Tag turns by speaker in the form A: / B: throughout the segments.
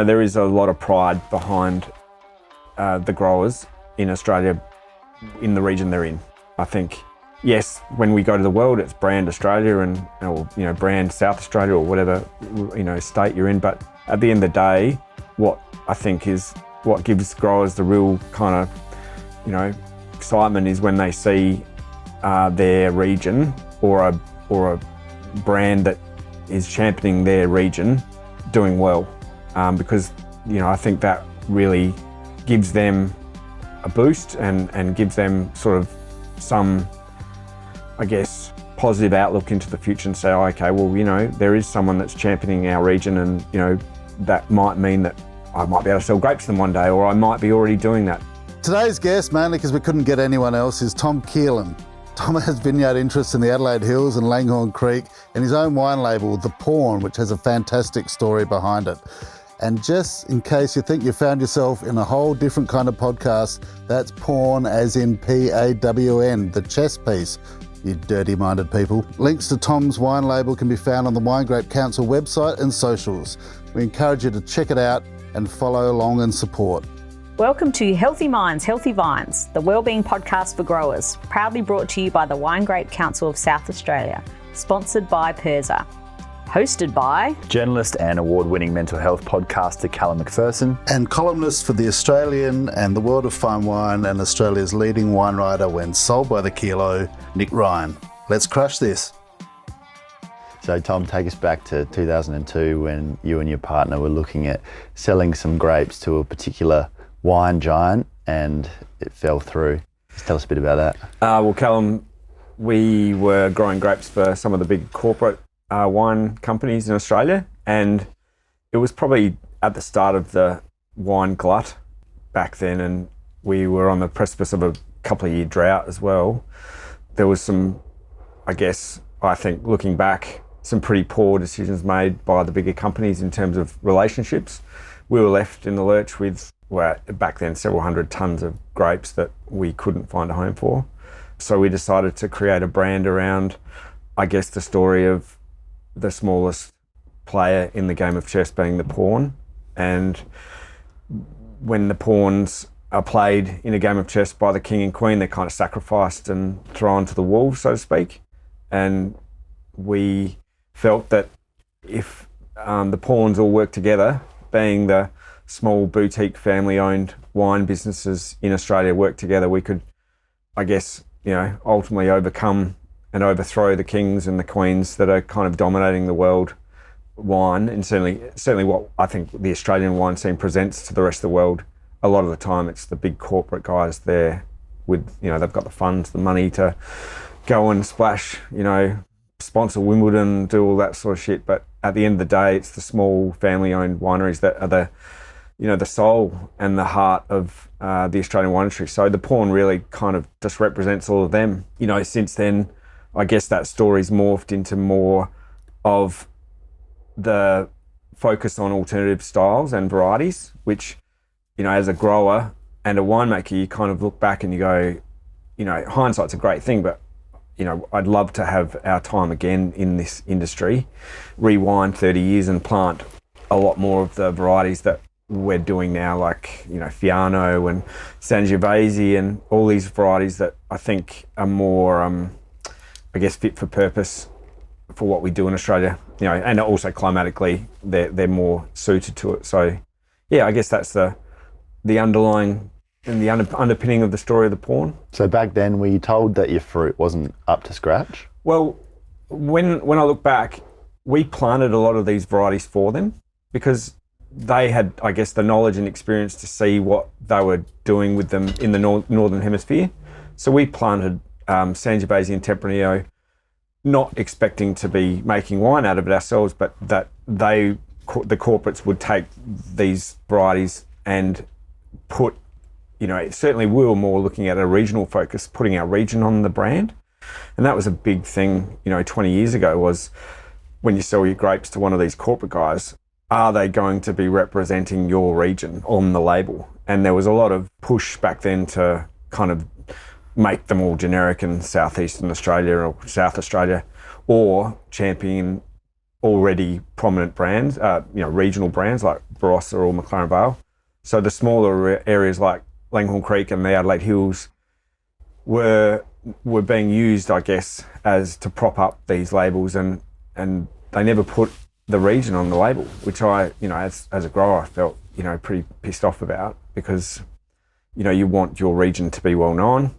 A: There is a lot of pride behind the growers in Australia, in the region they're in. I think, yes, when we go to the world, it's brand Australia and, or, you know, brand South Australia or whatever, you know, state you're in. But at the end of the day, what I think is what gives growers the real kind of, you know, excitement is when they see their region or a brand that is championing their region doing well. Because, you know, I think that really gives them a boost and gives them sort of some, I guess, positive outlook into the future and say, oh, okay, well, you know, there is someone that's championing our region and, you know, that might mean that I might be able to sell grapes to them one day, or I might be already doing that.
B: Today's guest, mainly because we couldn't get anyone else, is Tom Keelan. Tom has vineyard interests in the Adelaide Hills and Langhorne Creek and his own wine label, The Pawn, which has a fantastic story behind it. And just in case you think you found yourself in a whole different kind of podcast, that's Pawn as in P-A-W-N, the chess piece, you dirty-minded people. Links to Tom's wine label can be found on the Wine Grape Council website and socials. We encourage you to check it out and follow along and support.
C: Welcome to Healthy Minds, Healthy Vines, the wellbeing podcast for growers, proudly brought to you by the Wine Grape Council of South Australia, sponsored by PIRSA. Hosted by
D: journalist and award-winning mental health podcaster Callum McPherson
B: and columnist for The Australian and the World of Fine Wine and Australia's leading wine writer when sold by the kilo, Nick Ryan. Let's crush this.
D: So Tom, take us back to 2002 when you and your partner were looking at selling some grapes to a particular wine giant and it fell through. Just tell us a bit about that.
A: Well, Callum, we were growing grapes for some of the big corporate wine companies in Australia, and it was probably at the start of the wine glut back then, and we were on the precipice of a couple of year drought as well. There was some, I guess, I think looking back, some pretty poor decisions made by the bigger companies in terms of relationships. We were left in the lurch with, well, back then, several hundred tons of grapes that we couldn't find a home for. So we decided to create a brand around, I guess, the story of the smallest player in the game of chess being the pawn. And when the pawns are played in a game of chess by the king and queen, they're kind of sacrificed and thrown to the wolves, so to speak. And we felt that if the pawns all work together, being the small boutique family-owned wine businesses in Australia work together, we could, I guess, you know, ultimately overcome and overthrow the kings and the queens that are kind of dominating the world wine, and certainly what I think the Australian wine scene presents to the rest of the world. A lot of the time it's the big corporate guys there with, you know, they've got the funds, the money to go and splash, you know, sponsor Wimbledon, do all that sort of shit. But at the end of the day, it's the small family-owned wineries that are the, you know, the soul and the heart of the Australian wine industry. So the pawn really kind of just represents all of them. You know, since then, I guess that story's morphed into more of the focus on alternative styles and varieties, which, you know, as a grower and a winemaker, you kind of look back and you go, you know, hindsight's a great thing, but, you know, I'd love to have our time again in this industry, rewind 30 years and plant a lot more of the varieties that we're doing now, like, you know, Fiano and Sangiovese and all these varieties that I think are more, I guess, fit for purpose for what we do in Australia, you know, and also climatically they're more suited to it. So yeah, I guess that's the underlying and the underpinning of the story of the pawn.
D: So back then, were you told that your fruit wasn't up to scratch?
A: Well, when I look back, we planted a lot of these varieties for them because they had, I guess, the knowledge and experience to see what they were doing with them in the Northern Hemisphere. So we planted Sangiovese and Tempranillo, not expecting to be making wine out of it ourselves, but that the corporates would take these varieties and put, you know, certainly we were more looking at a regional focus, putting our region on the brand. And that was a big thing, you know, 20 years ago, was when you sell your grapes to one of these corporate guys, are they going to be representing your region on the label? And there was a lot of push back then to kind of make them all generic in southeastern Australia or South Australia, or champion already prominent brands, regional brands like Barossa or McLaren Vale. So the smaller areas like Langhorne Creek and the Adelaide Hills were being used, I guess, as to prop up these labels, and they never put the region on the label, which I, as a grower, I felt, pretty pissed off about, because, you want your region to be well known.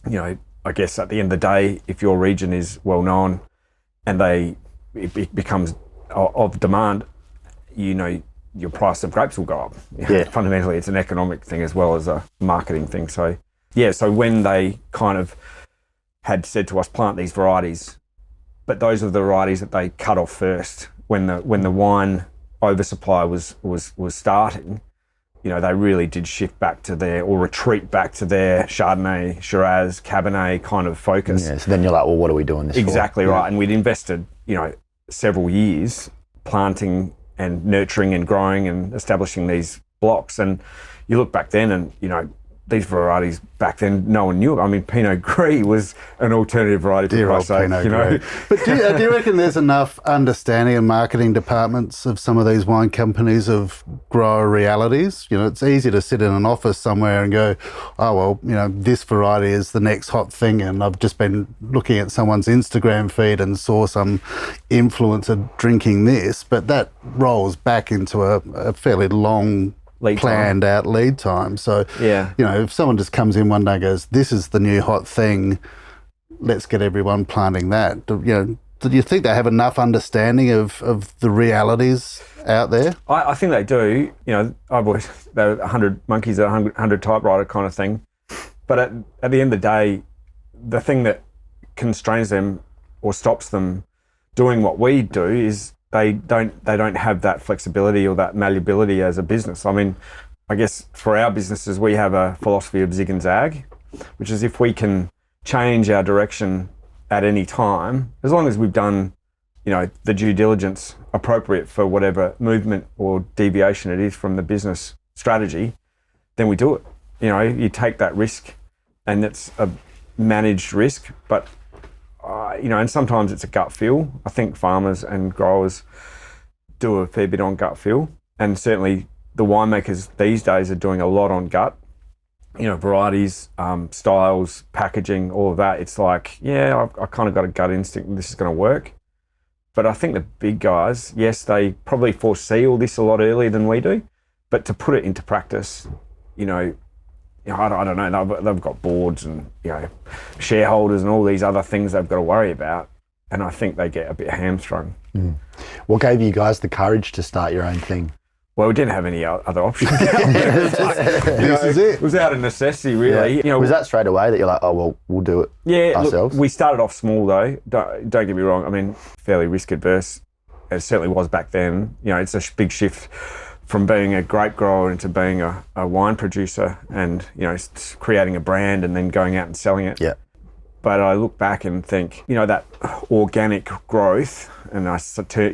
A: I guess at the end of the day, if your region is well known and it becomes of demand, your price of grapes will go up.
D: Yeah.
A: Fundamentally, it's an economic thing as well as a marketing thing. So, so when they kind of had said to us, plant these varieties, but those are the varieties that they cut off first when the wine oversupply was starting. They really did shift back to retreat back to their Chardonnay, Shiraz, Cabernet kind of focus.
D: Yeah, so then you're like, well, what are we doing this for?
A: Exactly right. And we'd invested, several years planting and nurturing and growing and establishing these blocks. And you look back then and, these varieties back then, no one knew. I mean, Pinot Gris was an alternative variety.
B: Dear old Pinot Gris. But do you reckon there's enough understanding in marketing departments of some of these wine companies of grower realities? It's easy to sit in an office somewhere and go, oh, well, this variety is the next hot thing, and I've just been looking at someone's Instagram feed and saw some influencer drinking this, but that rolls back into a fairly long planned out lead time. So, if someone just comes in one day and goes, this is the new hot thing, let's get everyone planting that. Do you think they have enough understanding of the realities out there?
A: I think they do. I've always, they're 100 monkeys, 100 typewriter kind of thing. But at the end of the day, the thing that constrains them or stops them doing what we do is they don't have that flexibility or that malleability as a business. I mean, I guess for our businesses, we have a philosophy of zig and zag, which is if we can change our direction at any time, as long as we've done, the due diligence appropriate for whatever movement or deviation it is from the business strategy, then we do it. You take that risk, and it's a managed risk, but and sometimes it's a gut feel. I think farmers and growers do a fair bit on gut feel, and certainly the winemakers these days are doing a lot on gut. Varieties, styles, packaging, all of that. It's like, I kind of got a gut instinct this is going to work. But I think the big guys, yes, they probably foresee all this a lot earlier than we do, but to put it into practice, I don't know, they've got boards and, shareholders and all these other things they've got to worry about. And I think they get a bit hamstrung.
D: Mm. What gave you guys the courage to start your own thing?
A: Well, we didn't have any other options.
B: This is it.
A: It was out of necessity, really.
D: Yeah. Was that straight away that you're like, oh, well, we'll do it ourselves?
A: Look, we started off small, though. Don't get me wrong. I mean, fairly risk adverse. It certainly was back then. It's a big shift from being a grape grower into being a wine producer, and creating a brand and then going out and selling it.
D: Yeah.
A: But I look back and think, that organic growth, and I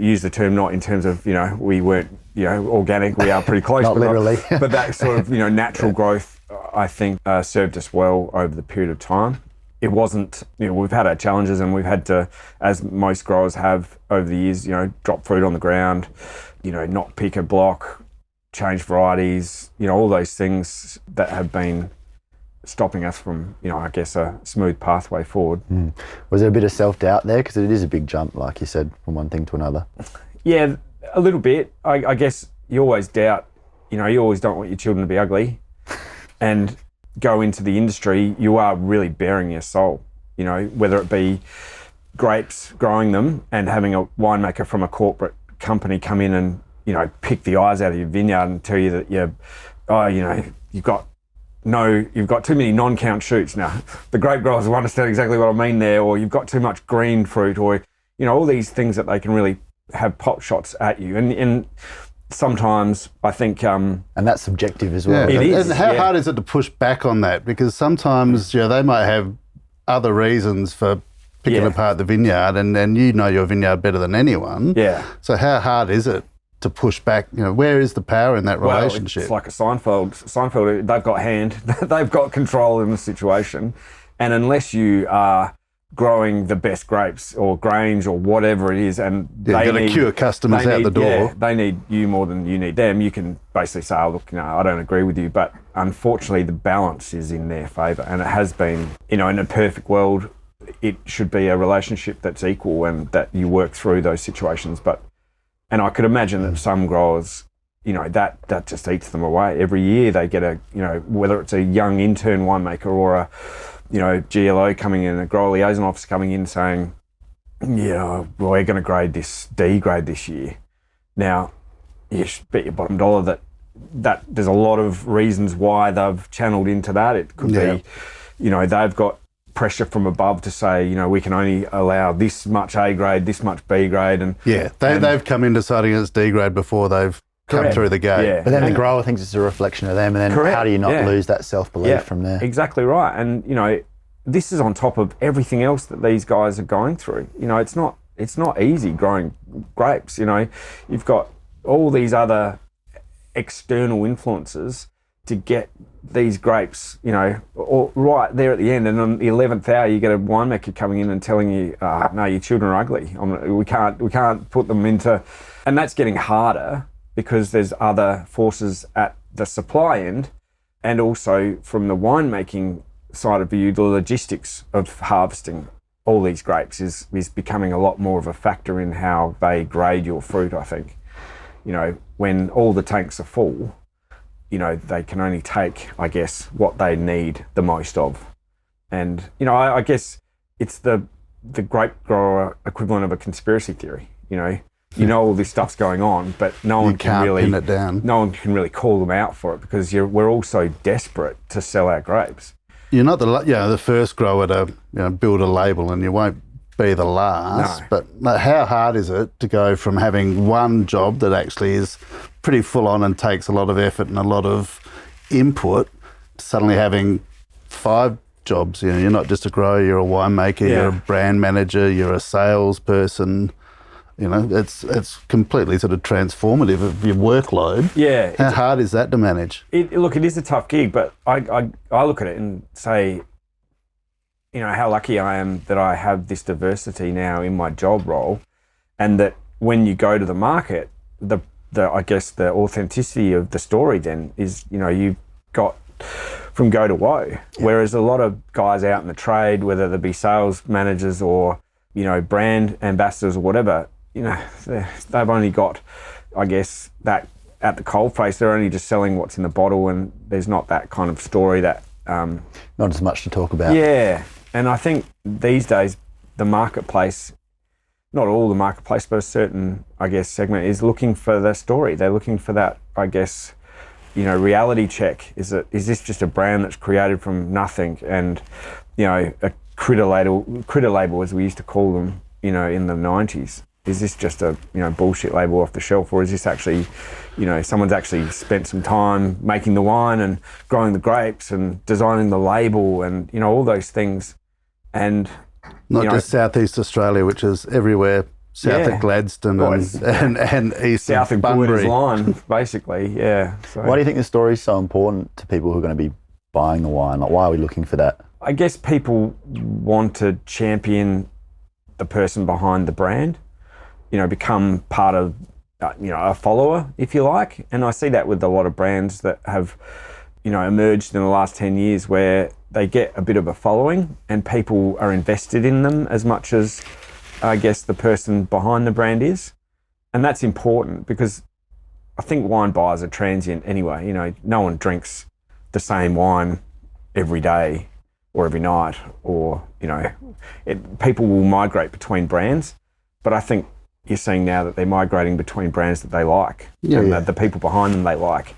A: use the term not in terms of we weren't organic, we are pretty close,
D: not literally.
A: But that sort of natural growth, I think, served us well over the period of time. It wasn't, we've had our challenges, and we've had to, as most growers have over the years, drop fruit on the ground, not pick a block, change varieties, all those things that have been stopping us from, I guess, a smooth pathway forward.
D: Mm. Was there a bit of self-doubt there? Because it is a big jump, like you said, from one thing to another.
A: Yeah, a little bit. I guess you always doubt, you always don't want your children to be ugly. And go into the industry, you are really bearing your soul, whether it be grapes, growing them, and having a winemaker from a corporate company come in and, pick the eyes out of your vineyard and tell you that you've got too many non-count shoots. Now, the grape growers will understand exactly what I mean there, or you've got too much green fruit, or, all these things that they can really have pot shots at you. And sometimes I think... and
D: that's subjective as well.
A: Yeah. It is.
B: And how hard is it to push back on that? Because sometimes, they might have other reasons for picking apart the vineyard, and your vineyard better than anyone.
A: Yeah.
B: So how hard is it to push back? Where is the power in that relationship?
A: It's like a Seinfeld, they've got they've got control in the situation. And unless you are growing the best grapes or grains or whatever it is, and
B: You're going to cure customers out the door.
A: Yeah, they need you more than you need them. You can basically say, oh, look, I don't agree with you, but unfortunately the balance is in their favour, and it has been. In a perfect world, it should be a relationship that's equal and that you work through those situations. And I could imagine that some growers, that just eats them away. Every year they get whether it's a young intern winemaker or a GLO coming in, a grower liaison officer coming in saying, we're going to grade this D grade this year. Now, you should bet your bottom dollar that there's a lot of reasons why they've channeled into that. It could be, they've got pressure from above to say, we can only allow this much A grade, this much B grade. And
B: they've come in deciding it's D grade before they've come through the gate.
A: Yeah.
D: But then the grower thinks it's a reflection of them, and then how do you not lose that self-belief from there?
A: Exactly right. And, this is on top of everything else that these guys are going through. It's not easy growing grapes. You've got all these other external influences to get these grapes, all right there at the end. And on the 11th hour, you get a winemaker coming in and telling you, no, your children are ugly. We can't put them into, and that's getting harder because there's other forces at the supply end, and also from the winemaking side of view, the logistics of harvesting all these grapes is becoming a lot more of a factor in how they grade your fruit, I think. When all the tanks are full, they can only take, I guess, what they need the most of. And, I guess it's the grape grower equivalent of a conspiracy theory, all this stuff's going on, but no one can really
B: pin it down.
A: No one can really call them out for it because we're all so desperate to sell our grapes.
B: You're not the first grower to build a label, and you won't be the last.
A: No.
B: But how hard is it to go from having one job that actually is pretty full on and takes a lot of effort and a lot of input, to suddenly having 5 jobs? You're not just a grower, you're a winemaker, you're a brand manager, you're a salesperson. It's completely sort of transformative of your workload.
A: Yeah.
B: How hard is that to manage?
A: It is a tough gig, but I look at it and say, how lucky I am that I have this diversity now in my job role, and that when you go to the market, the I guess the authenticity of the story then is, you've got from go to woe. Whereas a lot of guys out in the trade, whether they be sales managers or, brand ambassadors or whatever, they've only got, I guess, that at the coalface. They're only just selling what's in the bottle, and there's not that kind of story that...
D: not as much to talk about.
A: Yeah, and I think these days the marketplace, not all the marketplace, but a certain, I guess, segment is looking for the story. They're looking for that, I guess, reality check. Is this just a brand that's created from nothing, and, a critter label, as we used to call them, in the 90s? Is this just a bullshit label off the shelf, or is this actually, someone's actually spent some time making the wine and growing the grapes and designing the label and all those things, and
B: not just Southeast Australia, which is everywhere, south of Gladstone and east
A: south
B: of
A: of
B: Bunbury.
A: line, basically. Yeah. So,
D: why do you think the story is so important to people who are going to be buying the wine? Like, why are we looking for that?
A: I guess people want to champion the person behind the brand. Become part of, a follower, if you like. And I see that with a lot of brands that have, emerged in the last 10 years where they get a bit of a following and people are invested in them as much as, I guess, the person behind the brand is. And that's important because I think wine buyers are transient anyway. No one drinks the same wine every day or every night, or, people will migrate between brands. But I think you're seeing now that they're migrating between brands that they like, the people behind them they like.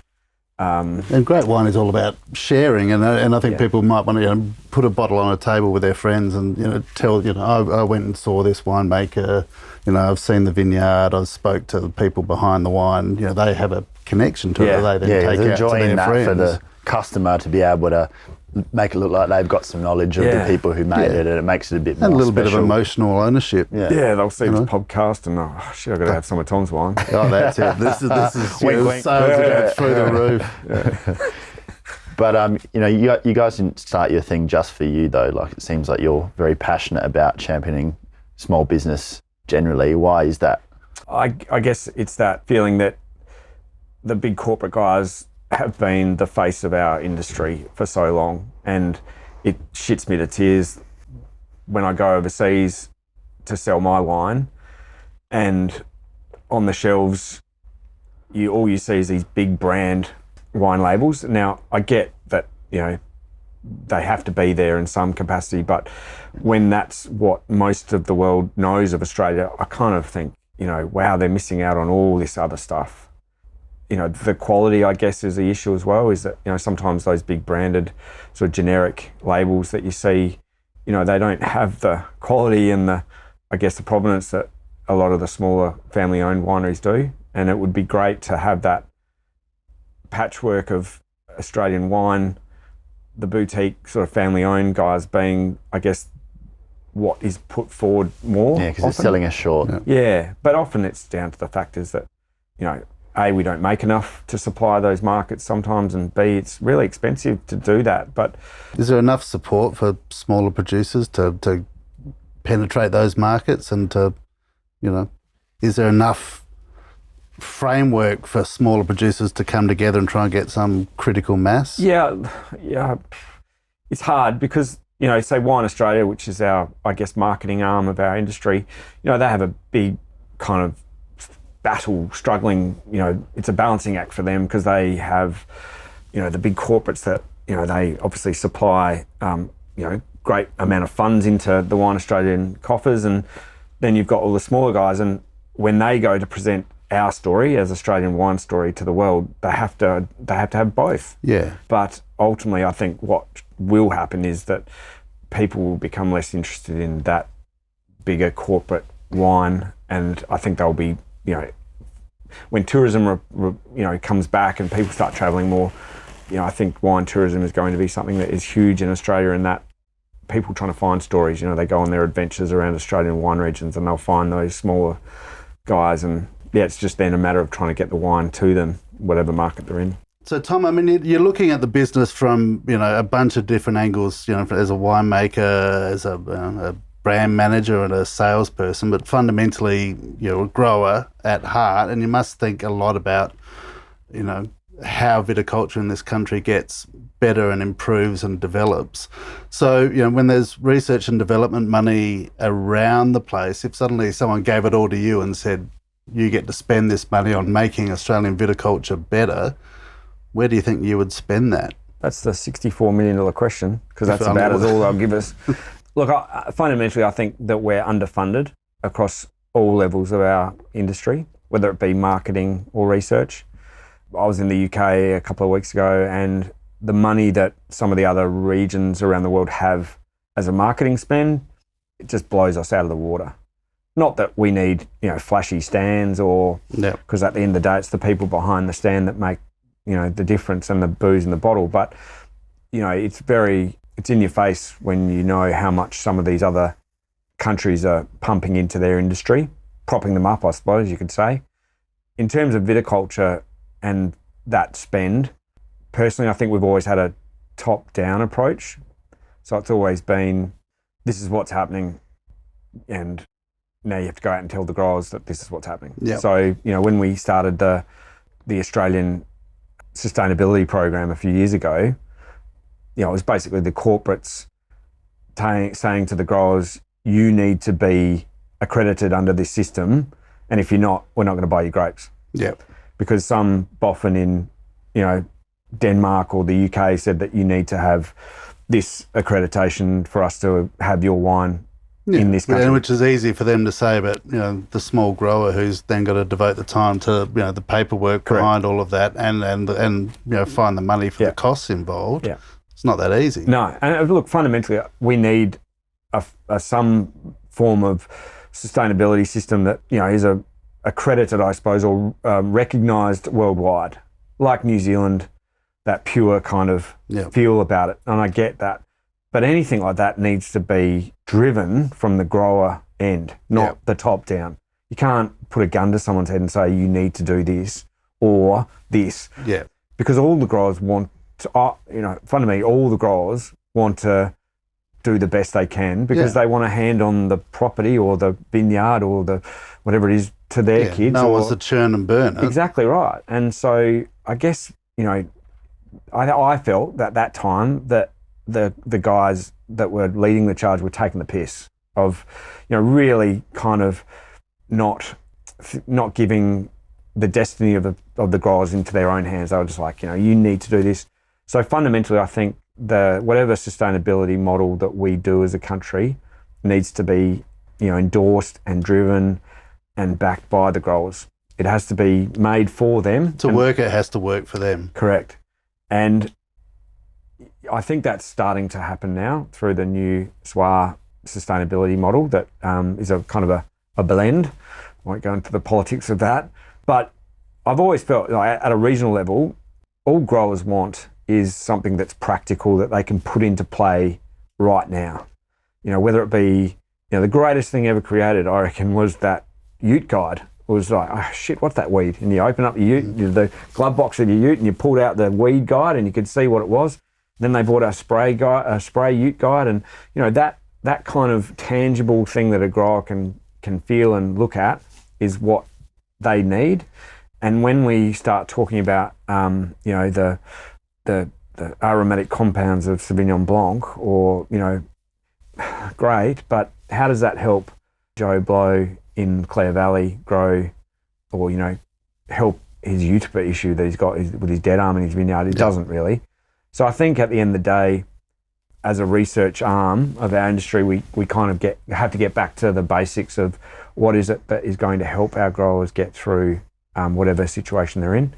B: And great wine is all about sharing, and I think people might want to put a bottle on a table with their friends and tell I went and saw this winemaker, I've seen the vineyard, I spoke to the people behind the wine. They have a connection to it that they then take out to their friends.
D: For the customer to be able to make it look like they've got some knowledge of the people who made it, and it makes it a bit more
B: and a little
D: special.
B: bit of emotional ownership.
A: Yeah, they'll see this podcast and I've got to have some of Tom's wine.
B: Oh, that's it. This is
D: Wink, wink.
B: sales are going through the roof.
D: But you guys didn't start your thing just for you though. Like, it seems like you're very passionate about championing small business generally. Why is that?
A: I guess it's that feeling that the big corporate guys have been the face of our industry for so long, and it shits me to tears when I go overseas to sell my wine, and on the shelves all you see is these big brand wine labels. Now I get that they have to be there in some capacity, but when that's what most of the world knows of Australia, I kind of think, wow, they're missing out on all this other stuff. The quality, I guess, is the issue as well, is that, sometimes those big branded sort of generic labels that you see, they don't have the quality and the provenance that a lot of the smaller family-owned wineries do. And it would be great to have that patchwork of Australian wine, the boutique sort of family-owned guys being, I guess, what is put forward more.
D: Yeah, because it's selling us short.
A: Yeah, but often it's down to the factors that, A, we don't make enough to supply those markets sometimes, and B, it's really expensive to do that. But
B: is there enough support for smaller producers to penetrate those markets, and to, is there enough framework for smaller producers to come together and try and get some critical mass?
A: Yeah, it's hard because, say Wine Australia, which is our, I guess, marketing arm of our industry, they have a big kind of battle struggling, it's a balancing act for them because they have, the big corporates that, they obviously supply, great amount of funds into the Wine Australian coffers, and then you've got all the smaller guys, and when they go to present our story as Australian wine story to the world, they have to have both.
B: Yeah.
A: But ultimately, I think what will happen is that people will become less interested in that bigger corporate wine, and I think they'll be, when tourism comes back and people start travelling more, I think wine tourism is going to be something that is huge in Australia, and that people trying to find stories, they go on their adventures around Australian wine regions and they'll find those smaller guys, and it's just then a matter of trying to get the wine to them, whatever market they're in.
B: So Tom, I mean, you're looking at the business from, a bunch of different angles, as a winemaker, as a brand manager and a salesperson, but fundamentally you're a grower at heart, and you must think a lot about, how viticulture in this country gets better and improves and develops. So, when there's research and development money around the place, if suddenly someone gave it all to you and said, you get to spend this money on making Australian viticulture better, where do you think you would spend that?
A: That's the $64 million question, because that's about as all they'll give us. Look, fundamentally, I think that we're underfunded across all levels of our industry, whether it be marketing or research. I was in the UK a couple of weeks ago, and the money that some of the other regions around the world have as a marketing spend, it just blows us out of the water. Not that we need, flashy stands, or because at the end of the day, it's the people behind the stand that make, the difference, and the booze in the bottle. But, it's in your face when you know how much some of these other countries are pumping into their industry, propping them up, I suppose you could say. In terms of viticulture and that spend, personally, I think we've always had a top-down approach. So it's always been, this is what's happening, and now you have to go out and tell the growers that this is what's happening.
B: Yep.
A: So, when we started the Australian sustainability program a few years ago, it was basically the corporates saying to the growers, you need to be accredited under this system, and if you're not, we're not going to buy your grapes.
B: Yep.
A: Because some boffin in, Denmark or the UK said that you need to have this accreditation for us to have your wine in this country.
B: And which is easy for them to say, but the small grower who's then got to devote the time to the paperwork behind all of that, and find the money for the costs involved. Yeah. It's not that easy.
A: No, and look, fundamentally, we need some form of sustainability system that is accredited, I suppose, or recognised worldwide, like New Zealand, that pure kind of feel about it. And I get that. But anything like that needs to be driven from the grower end, not the top down. You can't put a gun to someone's head and say, you need to do this or this.
B: Yeah.
A: Because all the growers want fundamentally, all the growers want to do the best they can because they want to hand on the property or the vineyard or the whatever it is to their kids.
B: No one wants to churn and burn it.
A: Exactly right. And so I guess, I felt that that time that the guys that were leading the charge were taking the piss of, really kind of not giving the destiny of the growers into their own hands. They were just like, you need to do this. So fundamentally, I think whatever sustainability model that we do as a country needs to be, endorsed and driven and backed by the growers. It has to be made for them.
B: It has to work for them.
A: Correct. And I think that's starting to happen now through the new SWA sustainability model that is a kind of a blend. I won't go into the politics of that. But I've always felt like at a regional level, all growers want is something that's practical that they can put into play right now. Whether it be, the greatest thing ever created, I reckon, was that ute guide. It was like, oh shit, what's that weed? And you open up the ute, the glove box of your ute, and you pulled out the weed guide, and you could see what it was. Then they bought a spray ute guide, and that kind of tangible thing that a grower can feel and look at is what they need. And when we start talking about the aromatic compounds of Sauvignon Blanc or Grape, but how does that help Joe Blow in Clare Valley grow or help his Utah issue that he's got with his dead arm in his vineyard? It doesn't really. So I think at the end of the day, as a research arm of our industry, we kind of have to get back to the basics of what is it that is going to help our growers get through whatever situation they're in.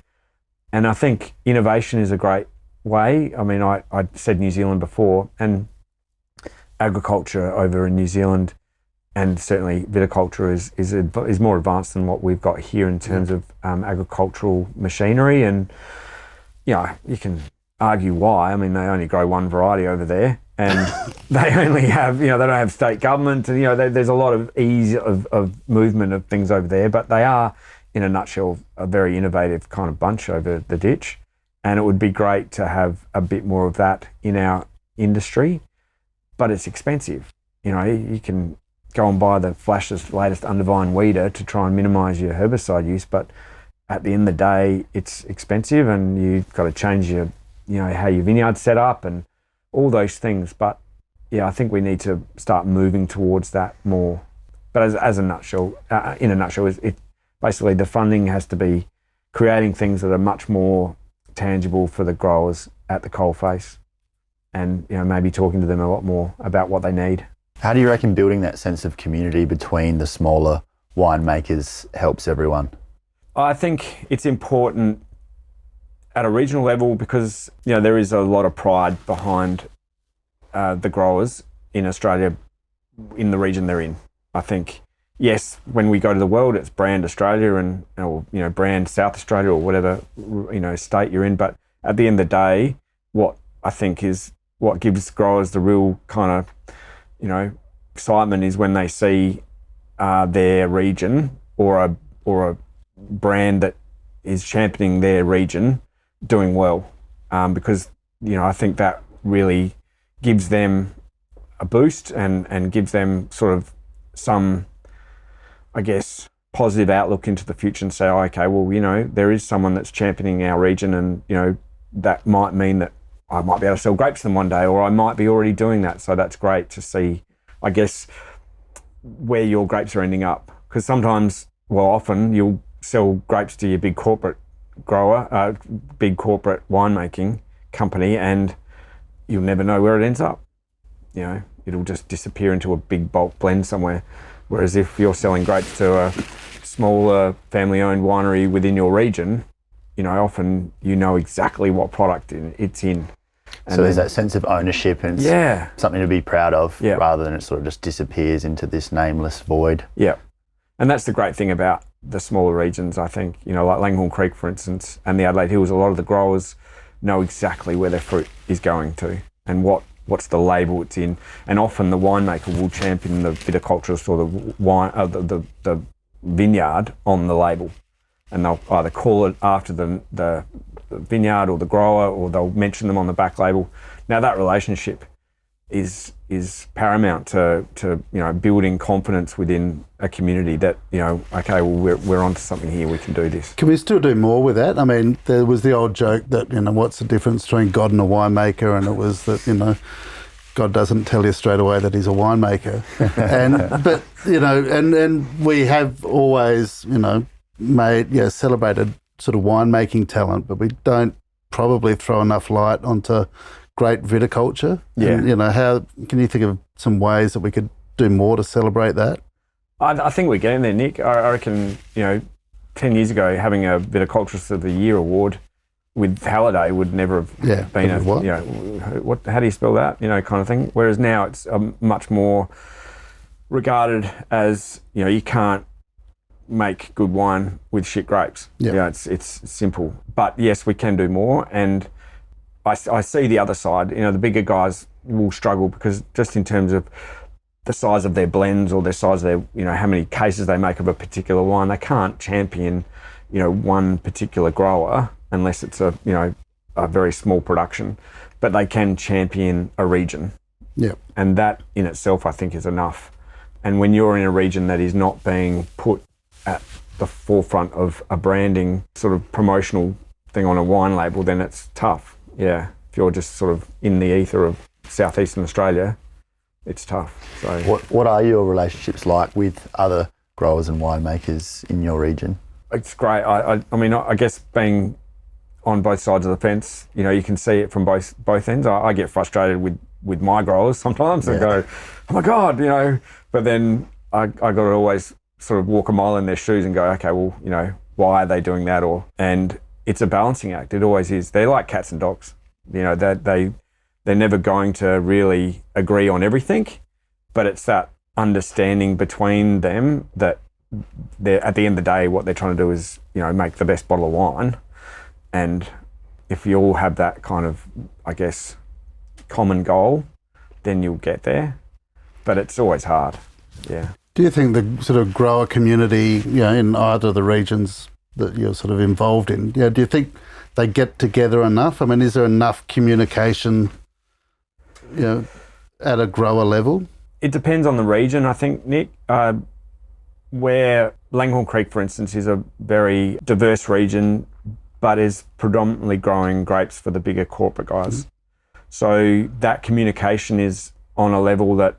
A: And I think innovation is a great way. I mean, I said New Zealand before, and agriculture over in New Zealand and certainly viticulture is more advanced than what we've got here in terms of agricultural machinery. And you can argue why. I mean, they only grow one variety over there, and they only have, they don't have state government, and there's a lot of ease of movement of things over there. But they are, in a nutshell, a very innovative kind of bunch over the ditch, and it would be great to have a bit more of that in our industry. But it's expensive. You can go and buy the Flash's latest Undervine weeder to try and minimise your herbicide use, but at the end of the day, it's expensive, and you've got to change your how your vineyard's set up and all those things. But I think we need to start moving towards that more. But as a nutshell, in a nutshell, it basically the funding has to be creating things that are much more tangible for the growers at the coalface, and maybe talking to them a lot more about what they need.
D: How do you reckon building that sense of community between the smaller winemakers helps everyone?
A: I think it's important at a regional level because there is a lot of pride behind the growers in Australia in the region they're in. I think, yes, when we go to the world, it's brand Australia or brand South Australia or whatever state you're in. But at the end of the day, what I think is what gives growers the real kind of excitement is when they see their region or a brand that is championing their region doing well, because I think that really gives them a boost and gives them sort of some, I guess, positive outlook into the future and say, oh, okay, well, there is someone that's championing our region, and that might mean that I might be able to sell grapes to them one day, or I might be already doing that. So that's great to see, I guess, where your grapes are ending up, because often you'll sell grapes to your big corporate grower, big corporate winemaking company, and you'll never know where it ends up. It'll just disappear into a big bulk blend somewhere. Whereas if you're selling grapes to a smaller family-owned winery within your region, often exactly what product it's in. And
D: so there's that sense of ownership and something to be proud of, rather than it sort of just disappears into this nameless void.
A: Yeah. And that's the great thing about the smaller regions, I think, like Langhorne Creek, for instance, and the Adelaide Hills, a lot of the growers know exactly where their fruit is going to and what's the label it's in. And often the winemaker will champion the viticulturist or the vineyard on the label. And they'll either call it after the vineyard or the grower, or they'll mention them on the back label. Now that relationship is paramount to building confidence within a community that, okay, well, we're onto something here, we can do this.
B: Can we still do more with that? I mean, there was the old joke that, what's the difference between God and a winemaker? And it was that, God doesn't tell you straight away that he's a winemaker. And we have always, celebrated sort of winemaking talent, but we don't probably throw enough light onto great viticulture.
A: Yeah.
B: And, how can you think of some ways that we could do more to celebrate that?
A: I think we're getting there, Nick. I reckon, 10 years ago, having a Viticulturist of the Year award with Halliday would never have been how do you spell that, kind of thing. Whereas now it's much more regarded as, you can't make good wine with shit grapes.
B: Yeah.
A: It's simple. But yes, we can do more. And I see the other side. The bigger guys will struggle because just in terms of the size of their blends or the size of their, how many cases they make of a particular wine, they can't champion, one particular grower unless it's a very small production, but they can champion a region.
B: Yeah.
A: And that in itself, I think, is enough. And when you're in a region that is not being put at the forefront of a branding sort of promotional thing on a wine label, then it's tough. Yeah. If you're just sort of in the ether of southeastern Australia, it's tough. So
D: what are your relationships like with other growers and winemakers in your region?
A: It's great. I mean, I guess being on both sides of the fence, you can see it from both ends. I get frustrated with my growers sometimes and go, oh my God, but then I got to always sort of walk a mile in their shoes and go, okay, well, why are they doing that? And it's a balancing act. It always is. They're like cats and dogs. They're never going to really agree on everything, but it's that understanding between them that they're, at the end of the day, what they're trying to do is, make the best bottle of wine. And if you all have that kind of, I guess, common goal, then you'll get there. But it's always hard. Yeah.
B: Do you think the sort of grower community, in either of the regions that you're sort of involved in, do you think they get together enough? I mean, is there enough communication, at a grower level?
A: It depends on the region, I think, Nick. Where Langhorne Creek, for instance, is a very diverse region, but is predominantly growing grapes for the bigger corporate guys. Mm-hmm. So that communication is on a level that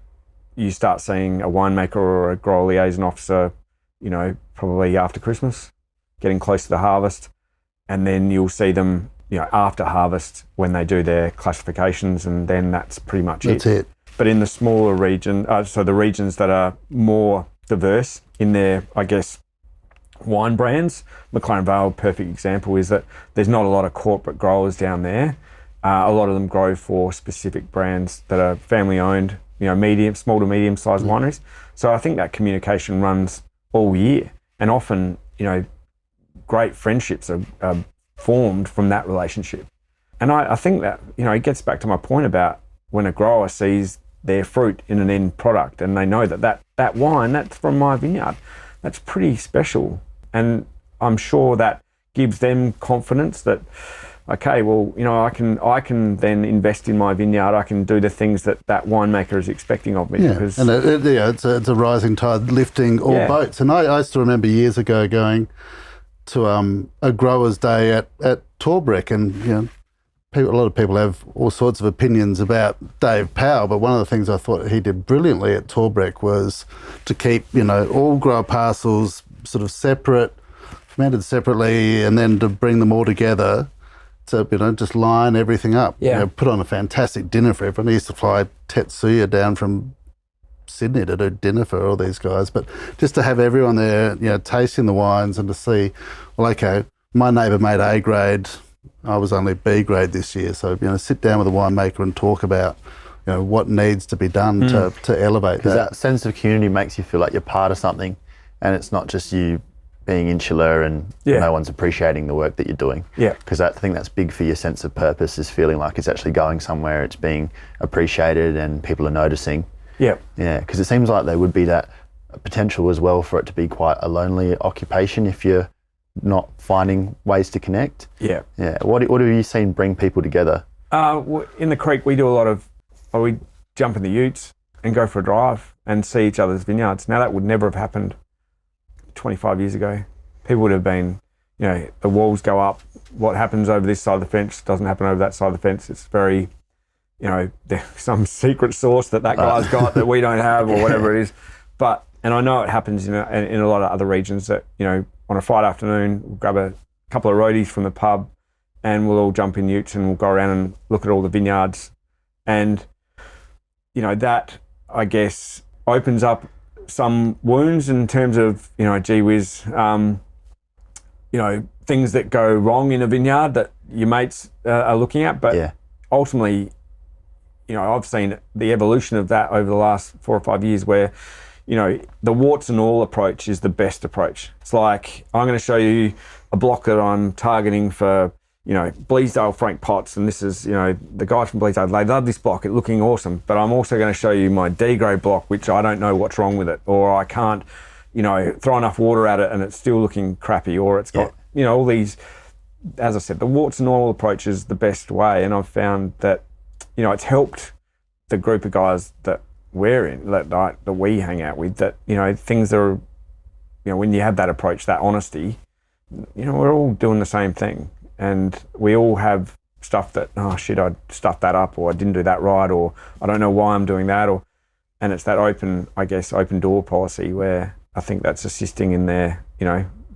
A: you start seeing a winemaker or a grower liaison officer, probably after Christmas, getting close to the harvest. And then you'll see them, after harvest when they do their classifications, and then that's pretty much
B: That's it.
A: But in the smaller region, so the regions that are more diverse in their, I guess, wine brands, McLaren Vale, perfect example, is that there's not a lot of corporate growers down there. A lot of them grow for specific brands that are family owned, small to medium sized wineries. So I think that communication runs all year, and often, great friendships are formed from that relationship. And I think that, it gets back to my point about when a grower sees their fruit in an end product and they know that wine, that's from my vineyard, that's pretty special. And I'm sure that gives them confidence that, okay, well, I can then invest in my vineyard. I can do the things that winemaker is expecting of me.
B: Yeah,
A: because,
B: and it's a rising tide lifting all boats. And I still remember years ago going to a growers' day at Torbreck, and a lot of people have all sorts of opinions about Dave Powell, but one of the things I thought he did brilliantly at Torbreck was to keep all grower parcels sort of separate, fermented separately, and then to bring them all together to just line everything up. Put on a fantastic dinner for everyone. He used to fly Tetsuya down from Sydney to do dinner for all these guys, but just to have everyone there, tasting the wines and to see, well, okay, my neighbour made A grade, I was only B grade this year, so sit down with a winemaker and talk about what needs to be done to elevate that.
D: Because that sense of community makes you feel like you're part of something, and it's not just you being insular and no one's appreciating the work that you're doing.
A: Yeah.
D: Because I think that's big for your sense of purpose, is feeling like it's actually going somewhere, it's being appreciated and people are noticing.
A: Yeah.
D: Yeah, because it seems like there would be that potential as well for it to be quite a lonely occupation if you're not finding ways to connect.
A: Yeah.
D: Yeah. What have you seen bring people together?
A: In the creek, we do a lot of, we jump in the utes and go for a drive and see each other's vineyards. Now, that would never have happened 25 years ago. People would have been, the walls go up. What happens over this side of the fence doesn't happen over that side of the fence. It's very, there's some secret sauce that guy's got that we don't have or whatever it is. And I know it happens in a lot of other regions that, on a Friday afternoon, we'll grab a couple of roadies from the pub and we'll all jump in utes and we'll go around and look at all the vineyards. And, that, I guess, opens up some wounds in terms of, gee whiz, things that go wrong in a vineyard that your mates are looking at. But ultimately, I've seen the evolution of that over the last 4 or 5 years where, the warts and all approach is the best approach. It's like, I'm going to show you a block that I'm targeting for, Bleasdale Frank Potts, and this is, the guy from Bleasdale. They love this block, it's looking awesome, but I'm also going to show you my D grade block, which I don't know what's wrong with it, or I can't, throw enough water at it and it's still looking crappy, or it's got, all these, as I said, the warts and all approach is the best way. And I've found that, it's helped the group of guys that we're in, that we hang out with, that, things are, when you have that approach, that honesty, we're all doing the same thing. And we all have stuff that, oh shit, I stuffed that up, or I didn't do that right, or I don't know why I'm doing that, and it's that open door policy where I think that's assisting in their,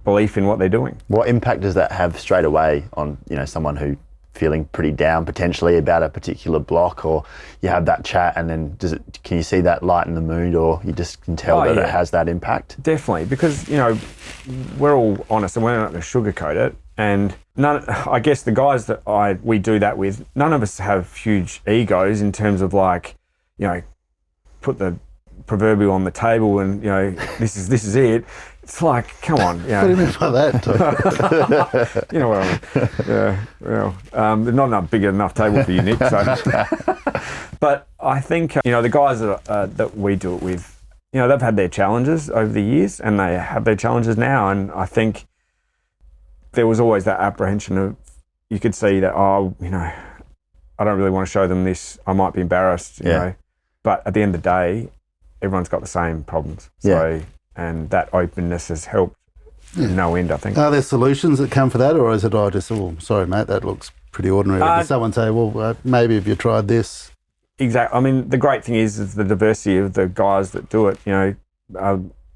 A: belief in what they're doing.
D: What impact does that have straight away on, someone who feeling pretty down potentially about a particular block, or you have that chat and then can you see that lighten the mood, or you just can tell it has that impact?
A: Definitely, because, we're all honest and we're not going to sugarcoat it. And I guess the guys that we do that with, none of us have huge egos in terms of like, put the proverbial on the table and, this is it. It's like, come on.
B: What do you mean by that, Tom?
A: You know what I mean? There's not enough big enough table for you, Nick. So. But I think, the guys that we do it with, they've had their challenges over the years and they have their challenges now. And I think there was always that apprehension of, you could see that, I don't really want to show them this. I might be embarrassed, you know. But at the end of the day, everyone's got the same problems. So, and that openness has helped no end, I think.
B: Are there solutions that come for that, or is it, sorry, mate, that looks pretty ordinary? Does someone say, maybe have you tried this?
A: Exactly. I mean, the great thing is the diversity of the guys that do it.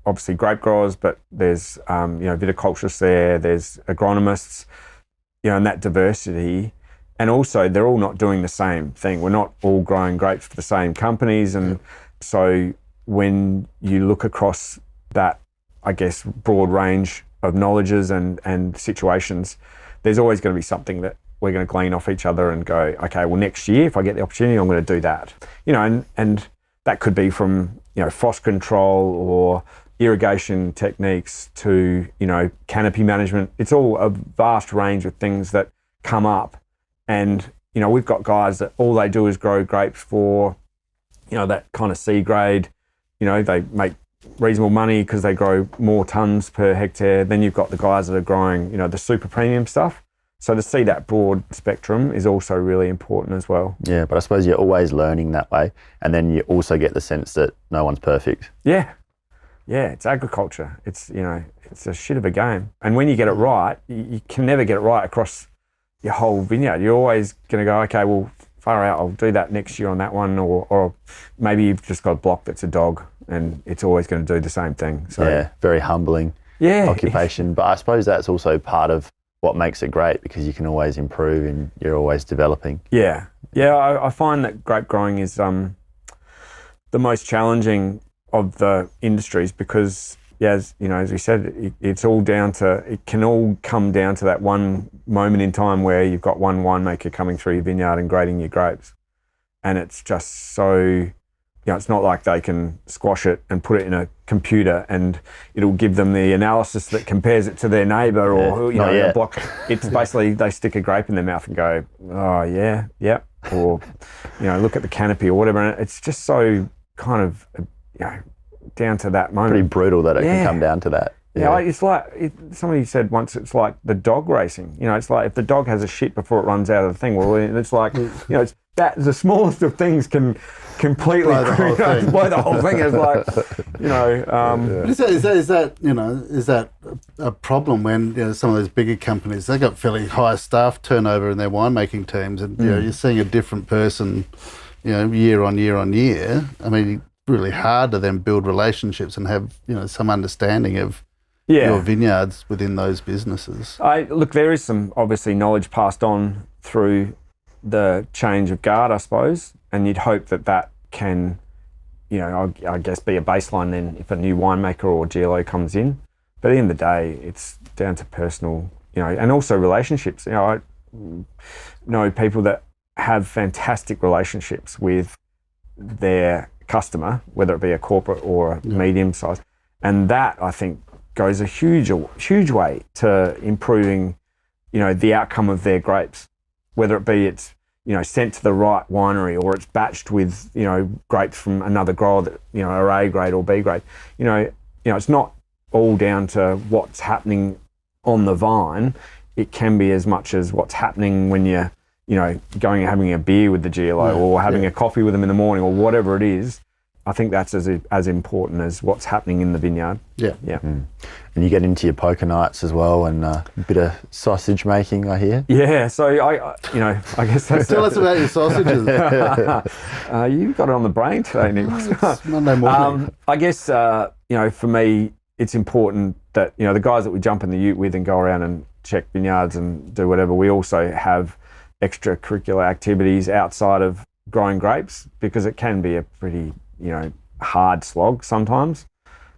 A: Obviously grape growers, but there's viticulturists there's agronomists, and that diversity. And also, they're all not doing the same thing. We're not all growing grapes for the same companies, and so when you look across that, I guess, broad range of knowledges and situations, there's always going to be something that we're going to glean off each other and go, okay, well, next year, if I get the opportunity, I'm going to do that. And that could be from, frost control or irrigation techniques to, canopy management. It's all a vast range of things that come up. And, we've got guys that all they do is grow grapes for, that kind of C grade. They make reasonable money because they grow more tons per hectare. Then you've got the guys that are growing, the super premium stuff. So to see that broad spectrum is also really important as well. Yeah,
D: but I suppose you're always learning that way. And then you also get the sense that no one's perfect.
A: Yeah, it's agriculture. It's, it's a shit of a game. And when you get it right, you can never get it right across your whole vineyard. You're always going to go, okay, well, far out, I'll do that next year on that one. Or maybe you've just got a block that's a dog and it's always going to do the same thing. So
D: very humbling occupation. But I suppose that's also part of what makes it great, because you can always improve and you're always developing. Yeah, I find that grape growing is the most challenging of the industries because, as we said, it's all down to, it can all come down to that one moment in time where you've got one winemaker coming through your vineyard and grading your grapes. And it's just so, it's not like they can squash it and put it in a computer and it'll give them the analysis that compares it to their neighbour or, a block. It's basically, they stick a grape in their mouth and go, oh yeah, yep. Or, look at the canopy or whatever. And it's just so kind of, down to that moment. Pretty brutal that it can come down to that.
A: Yeah, it's like somebody said once. It's like the dog racing. You know, it's like if the dog has a shit before it runs out of the thing. Well, it's like it's that the smallest of things can completely blow the whole thing. It's like
B: But is that a problem when some of those bigger companies, they got fairly high staff turnover in their winemaking teams, and you're seeing a different person, year on year on year. I mean, it's really hard to then build relationships and have some understanding of your vineyards within those businesses.
A: Look, there is some obviously knowledge passed on through the change of guard, I suppose, and you'd hope that can, I guess, be a baseline then if a new winemaker or GLO comes in. But at the end of the day, it's down to personal, and also relationships. I know people that have fantastic relationships with their customer, whether it be a corporate or a medium size, and that I think goes a huge way to improving, the outcome of their grapes, whether it be it's, sent to the right winery or it's batched with, grapes from another grower that, are A grade or B grade. It's not all down to what's happening on the vine. It can be as much as what's happening when you're, going and having a beer with the GLO or having a coffee with them in the morning or whatever it is. I think that's as important as what's happening in the vineyard.
B: Yeah.
D: And you get into your poker nights as well, and a bit of sausage making, I hear.
A: Yeah. So I guess that's.
B: Tell us about your sausages.
A: You got it on the brain today, Nick.
B: It's Monday morning.
A: I guess for me, it's important that the guys that we jump in the ute with and go around and check vineyards and do whatever. We also have extracurricular activities outside of growing grapes, because it can be a pretty hard slog sometimes.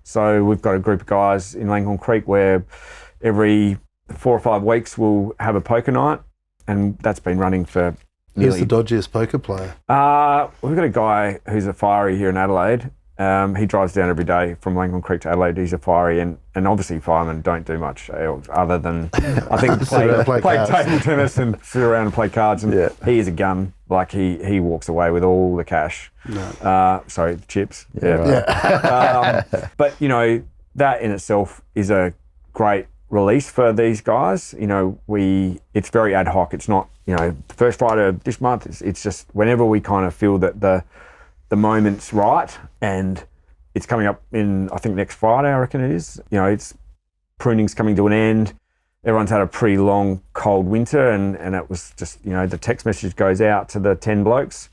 A: So we've got a group of guys in Langhorne Creek where every 4 or 5 weeks we'll have a poker night, and that's been running for
B: Who's the dodgiest poker player?
A: We've got a guy who's a fiery here in Adelaide. He drives down every day from Langhorne Creek to Adelaide. He's a fiery, and obviously firemen don't do much else other than, I think, play table tennis and sit around and play cards. And he is a gun. Like he walks away with all the cash.
B: No.
A: Sorry, the chips. But that in itself is a great release for these guys. It's very ad hoc. It's not the first Friday of this month. It's just whenever we kind of feel that the moment's right, and it's coming up in, I think, next Friday, I reckon it is. It's pruning's coming to an end. Everyone's had a pretty long, cold winter, and it was just, the text message goes out to the 10 blokes.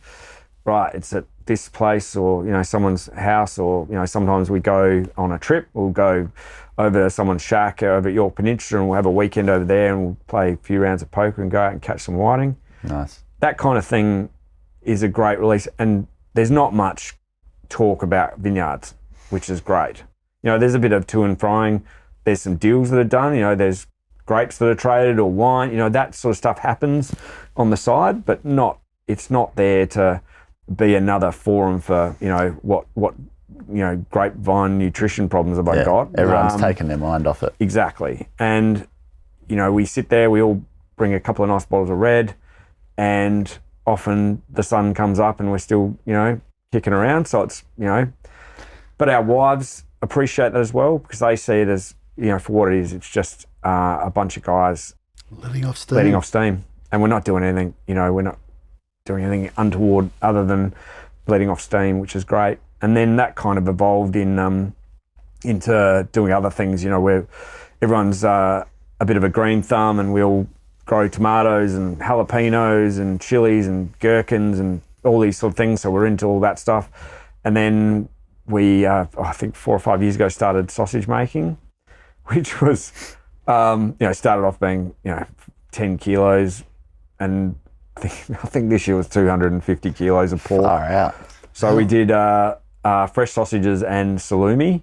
A: Right, it's at this place or, someone's house, or, sometimes we go on a trip. We'll go over to someone's shack over at York Peninsula, and we'll have a weekend over there, and we'll play a few rounds of poker and go out and catch some whiting.
D: Nice.
A: That kind of thing is a great release, and there's not much talk about vineyards, which is great. There's a bit of to and froing. There's some deals that are done. There's grapes that are traded or wine. That sort of stuff happens on the side, but it's not there to be another forum for, what grapevine nutrition problems have I got.
D: Everyone's taken their mind off it.
A: Exactly. And, we sit there, we all bring a couple of nice bottles of red, and often the sun comes up and we're still, kicking around. So it's, but our wives appreciate that as well, because they see it as, for what it is. It's just a bunch of guys
B: letting off steam.
A: And we're not doing anything, we're not doing anything untoward other than letting off steam, which is great. And then that kind of evolved into doing other things, where everyone's a bit of a green thumb, and we'll grow tomatoes and jalapenos and chilies and gherkins and all these sort of things. So we're into all that stuff. And then we, I think 4 or 5 years ago, started sausage making, which was, started off being, 10 kilos. And I think this year was 250 kilos of pork.
D: Far out.
A: So we did fresh sausages and salumi.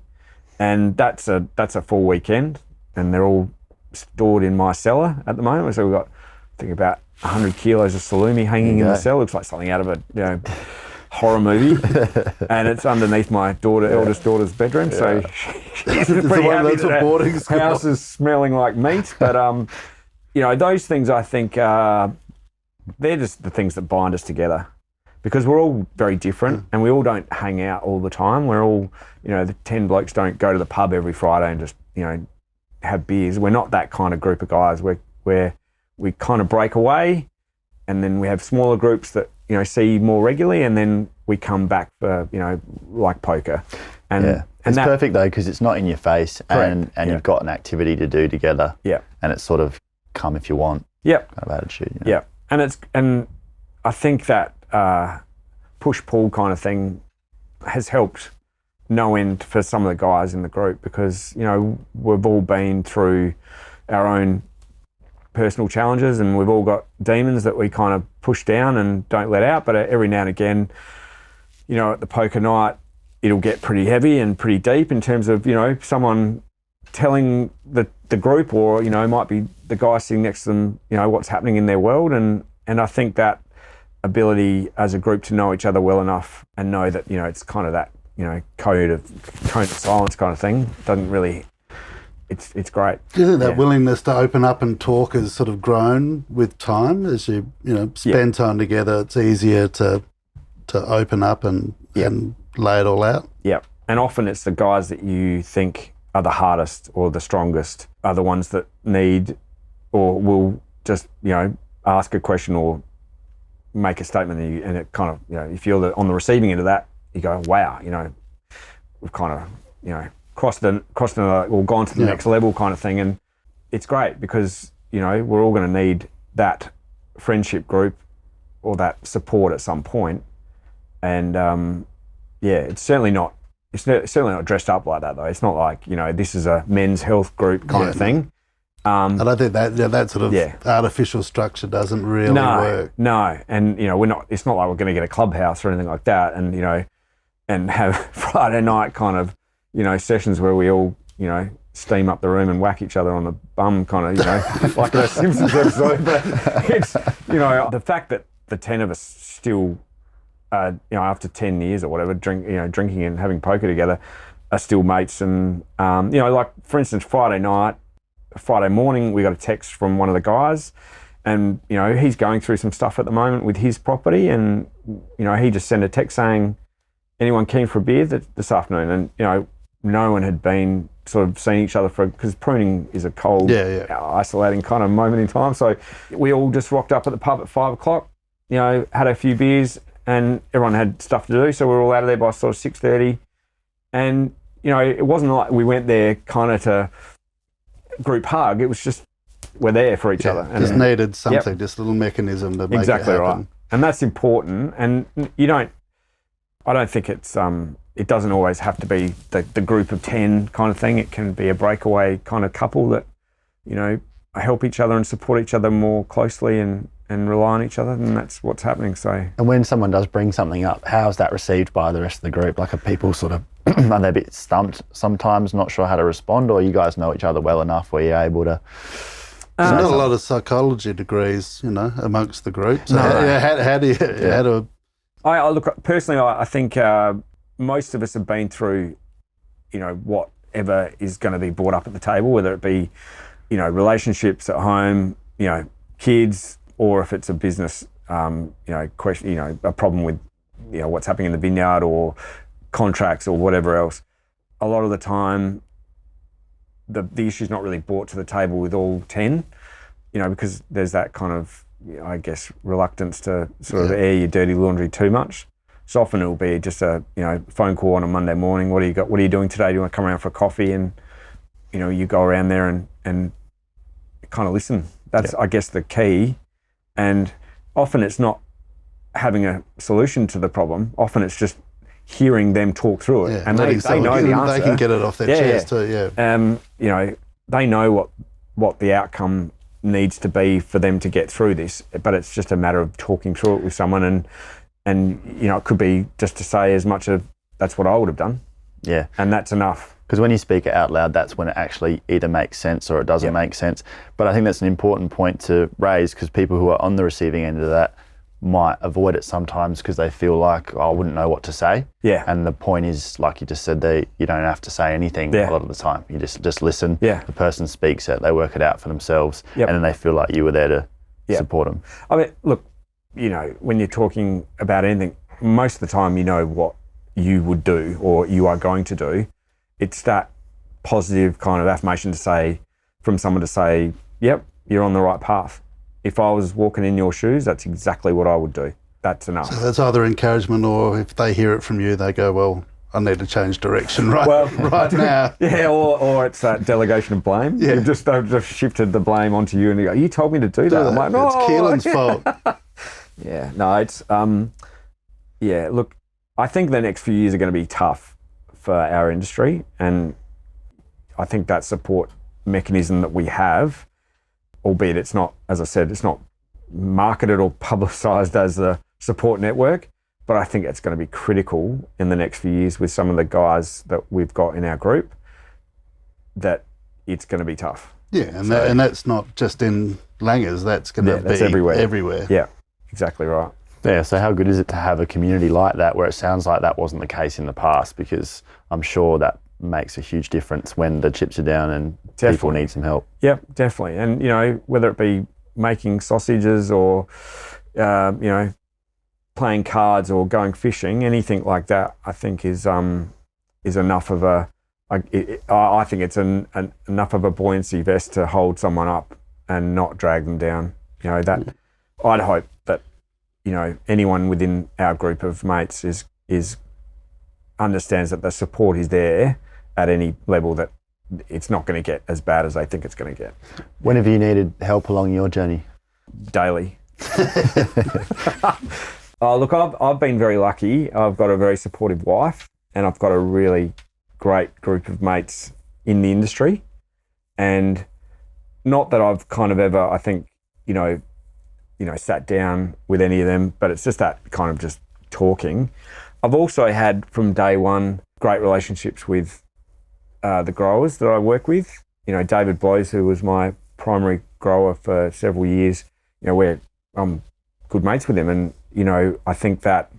A: And that's a full weekend. And they're all stored in my cellar at the moment. So we've got, I think, about 100 kilos of salumi hanging in the cellar. Looks like something out of a horror movie. And it's underneath my eldest daughter's bedroom. So she's pretty happy that the house is smelling like meat. But those things, I think, they're just the things that bind us together. because we're all very different and we all don't hang out all the time. We're all, the 10 blokes don't go to the pub every Friday and just, have beers. We're not that kind of group of guys. We kind of break away, and then we have smaller groups that, see more regularly, and then we come back for, like poker. And
D: it's perfect though, because it's not in your face, and you've got an activity to do together.
A: Yeah.
D: And it's sort of come if you want.
A: Yep.
D: Kind of attitude.
A: Yeah. And I think that push-pull kind of thing has helped no end for some of the guys in the group, because, we've all been through our own personal challenges, and we've all got demons that we kind of push down and don't let out. But every now and again, at the poker night, it'll get pretty heavy and pretty deep in terms of, someone telling the group, or, it might be the guy sitting next to them, what's happening in their world. And I think that ability as a group to know each other well enough and know that, it's kind of that, code of silence kind of thing doesn't really, it's great.
B: Do you think that willingness to open up and talk has sort of grown with time as you, spend time together? It's easier to open up and lay it all out?
A: Yeah. And often it's the guys that you think are the hardest or the strongest are the ones that need or will just, ask a question or make a statement, and it kind of, if you're on the receiving end of that, you go, wow, we've kind of, crossed another, or gone to the next level kind of thing. And it's great because, we're all going to need that friendship group or that support at some point. And it's certainly not dressed up like that though. It's not like, this is a men's health group kind of thing.
B: I don't think that sort of artificial structure doesn't really work. No, and it's not like we're going to get a clubhouse or anything like that, and and have Friday night kind of sessions where we all steam up the room and whack each other on the bum, kind of like a Simpsons episode. But it's the fact that the 10 of us still, after 10 years or whatever, drinking and having poker together, are still mates. And like for instance, Friday morning, we got a text from one of the guys, and he's going through some stuff at the moment with his property, and he just sent a text saying, anyone keen for a beer this afternoon? And no one had been sort of seeing each other because pruning is a cold, isolating kind of moment in time. So we all just rocked up at the pub at 5 o'clock, had a few beers, and everyone had stuff to do. So we were all out of there by sort of 6:30. And, it wasn't like we went there kind of to group hug. It was just, we're there for each other. And just needed something, just a little mechanism to make it happen. Exactly right.
A: And that's important. And I don't think it doesn't always have to be the group of 10 kind of thing. It can be a breakaway kind of couple that, help each other and support each other more closely and rely on each other, and that's what's happening. So. And
D: when someone does bring something up, how is that received by the rest of the group? Like, are people sort of, are they a bit stumped sometimes, not sure how to respond, or you guys know each other well enough where you're able to?
B: There's not a lot of psychology degrees, amongst the group. So how do you,
A: I look, personally, I think most of us have been through, whatever is going to be brought up at the table, whether it be, relationships at home, kids, or if it's a business, question, a problem with, what's happening in the vineyard or contracts or whatever else. A lot of the time, the issue's not really brought to the table with all 10, because there's that kind of, I guess, reluctance to sort of air your dirty laundry too much. So often it'll be just a, phone call on a Monday morning. What do you got? What are you doing today? Do you want to come around for a coffee? And, you go around there and kind of listen. That's, I guess, the key. And often it's not having a solution to the problem. Often it's just hearing them talk through it. Yeah, and they know the answer.
B: They can get it off their chest too,
A: they know what the outcome needs to be for them to get through this, but it's just a matter of talking through it with someone, and it could be just to say as much of, that's what I would have done.
D: Yeah.
A: And that's enough.
D: Because when you speak it out loud, that's when it actually either makes sense or it doesn't make sense. But I think that's an important point to raise, because people who are on the receiving end of that might avoid it sometimes because they feel like, I wouldn't know what to say.
A: Yeah.
D: And the point is, like you just said, you don't have to say anything a lot of the time. You just listen.
A: Yeah.
D: The person speaks it, they work it out for themselves, and then they feel like you were there to support them.
A: I mean, look, you know, when you're talking about anything, most of the time you know what you would do or you are going to do. It's that positive kind of affirmation to say, from someone to say, yep, you're on the right path. If I was walking in your shoes, that's exactly what I would do. That's enough.
B: So that's either encouragement, or if they hear it from you, they go, well, I need to change direction right now.
A: Yeah, or it's that delegation of blame.
B: Yeah.
A: They've just shifted the blame onto you and you go, you told me to do that. I'm like, no.
B: It's Keelan's fault.
A: Yeah, no, it's, yeah, look, I think the next few years are going to be tough for our industry, and I think that support mechanism that we have, albeit it's not, as I said, it's not marketed or publicised as a support network, but I think it's going to be critical in the next few years with some of the guys that we've got in our group, that it's going to be tough.
B: Yeah, and that's not just in Langers, that's going to be everywhere.
A: Yeah, exactly right.
D: Yeah, so how good is it to have a community like that, where it sounds like that wasn't the case in the past? Because I'm sure that makes a huge difference when the chips are down and people need some help.
A: Yep, definitely. And, you know, whether it be making sausages or, you know, playing cards or going fishing, anything like that, I think is enough of a, I think it's enough of a buoyancy vest to hold someone up and not drag them down. You know, that I'd hope that, you know, anyone within our group of mates is understands that the support is there at any level, that it's not going to get as bad as they think it's going to get.
D: When have you needed help along your journey?
A: Daily. Look, I've been very lucky. I've got a very supportive wife, and I've got a really great group of mates in the industry. And not that I've kind of ever, I think, you know, sat down with any of them, but it's just that kind of just talking. I've also had from day one great relationships with the growers that I work with. You know, David Blows, who was my primary grower for several years, you know, I'm good mates with him. And, you know, I think that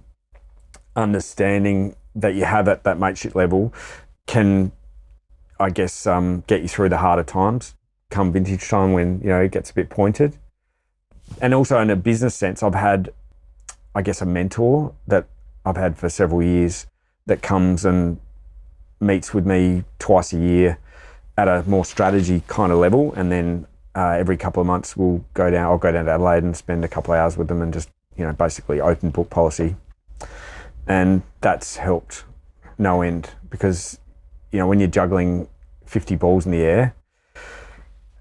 A: understanding that you have at that mateship level can, I guess, get you through the harder times come vintage time when, you know, it gets a bit pointed. And also in a business sense, I've had, I guess, a mentor that I've had for several years that comes and meets with me twice a year at a more strategy kind of level. And then every couple of months I'll go down to Adelaide and spend a couple of hours with them and just, you know, basically open book policy. And that's helped no end, because, you know, when you're juggling 50 balls in the air,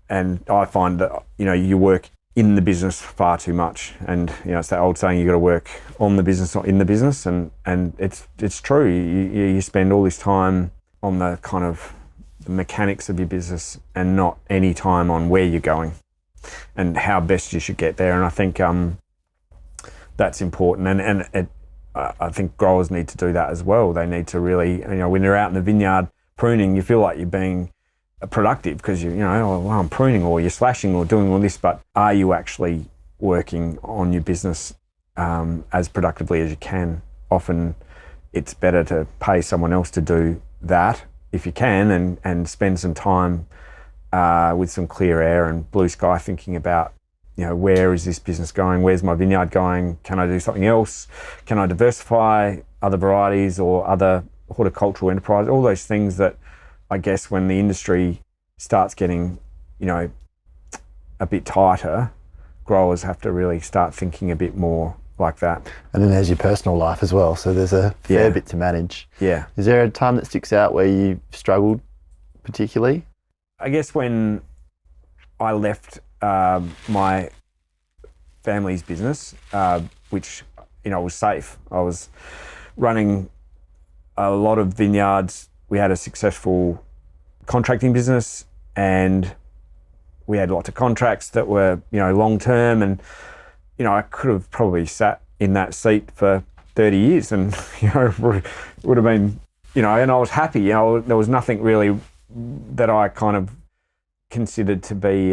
A: and I find that, you know, you work in the business far too much, and, you know, it's that old saying, you got to work on the business, not in the business, and it's true. You spend all this time on the kind of the mechanics of your business and not any time on where you're going and how best you should get there. And I think that's important, and I think growers need to do that as well. They need to really, you know, when you're out in the vineyard pruning, you feel like you're being productive because you know, oh, well, I'm pruning, or you're slashing, or doing all this, but are you actually working on your business as productively as you can? Often it's better to pay someone else to do that if you can, and spend some time with some clear air and blue sky thinking about, you know, where is this business going? Where's my vineyard going? Can I do something else? Can I diversify other varieties or other horticultural enterprise? All those things that, I guess, when the industry starts getting, you know, a bit tighter, growers have to really start thinking a bit more like that.
D: And then there's your personal life as well, so there's a fair bit to manage.
A: Yeah.
D: Is there a time that sticks out where you struggled particularly?
A: I guess when I left my family's business, which, you know, was safe. I was running a lot of vineyards. We had a successful contracting business, and we had lots of contracts that were, you know, long term, and, you know, I could have probably sat in that seat for 30 years and, you know, would have been, you know, and I was happy. You know, there was nothing really that I kind of considered to be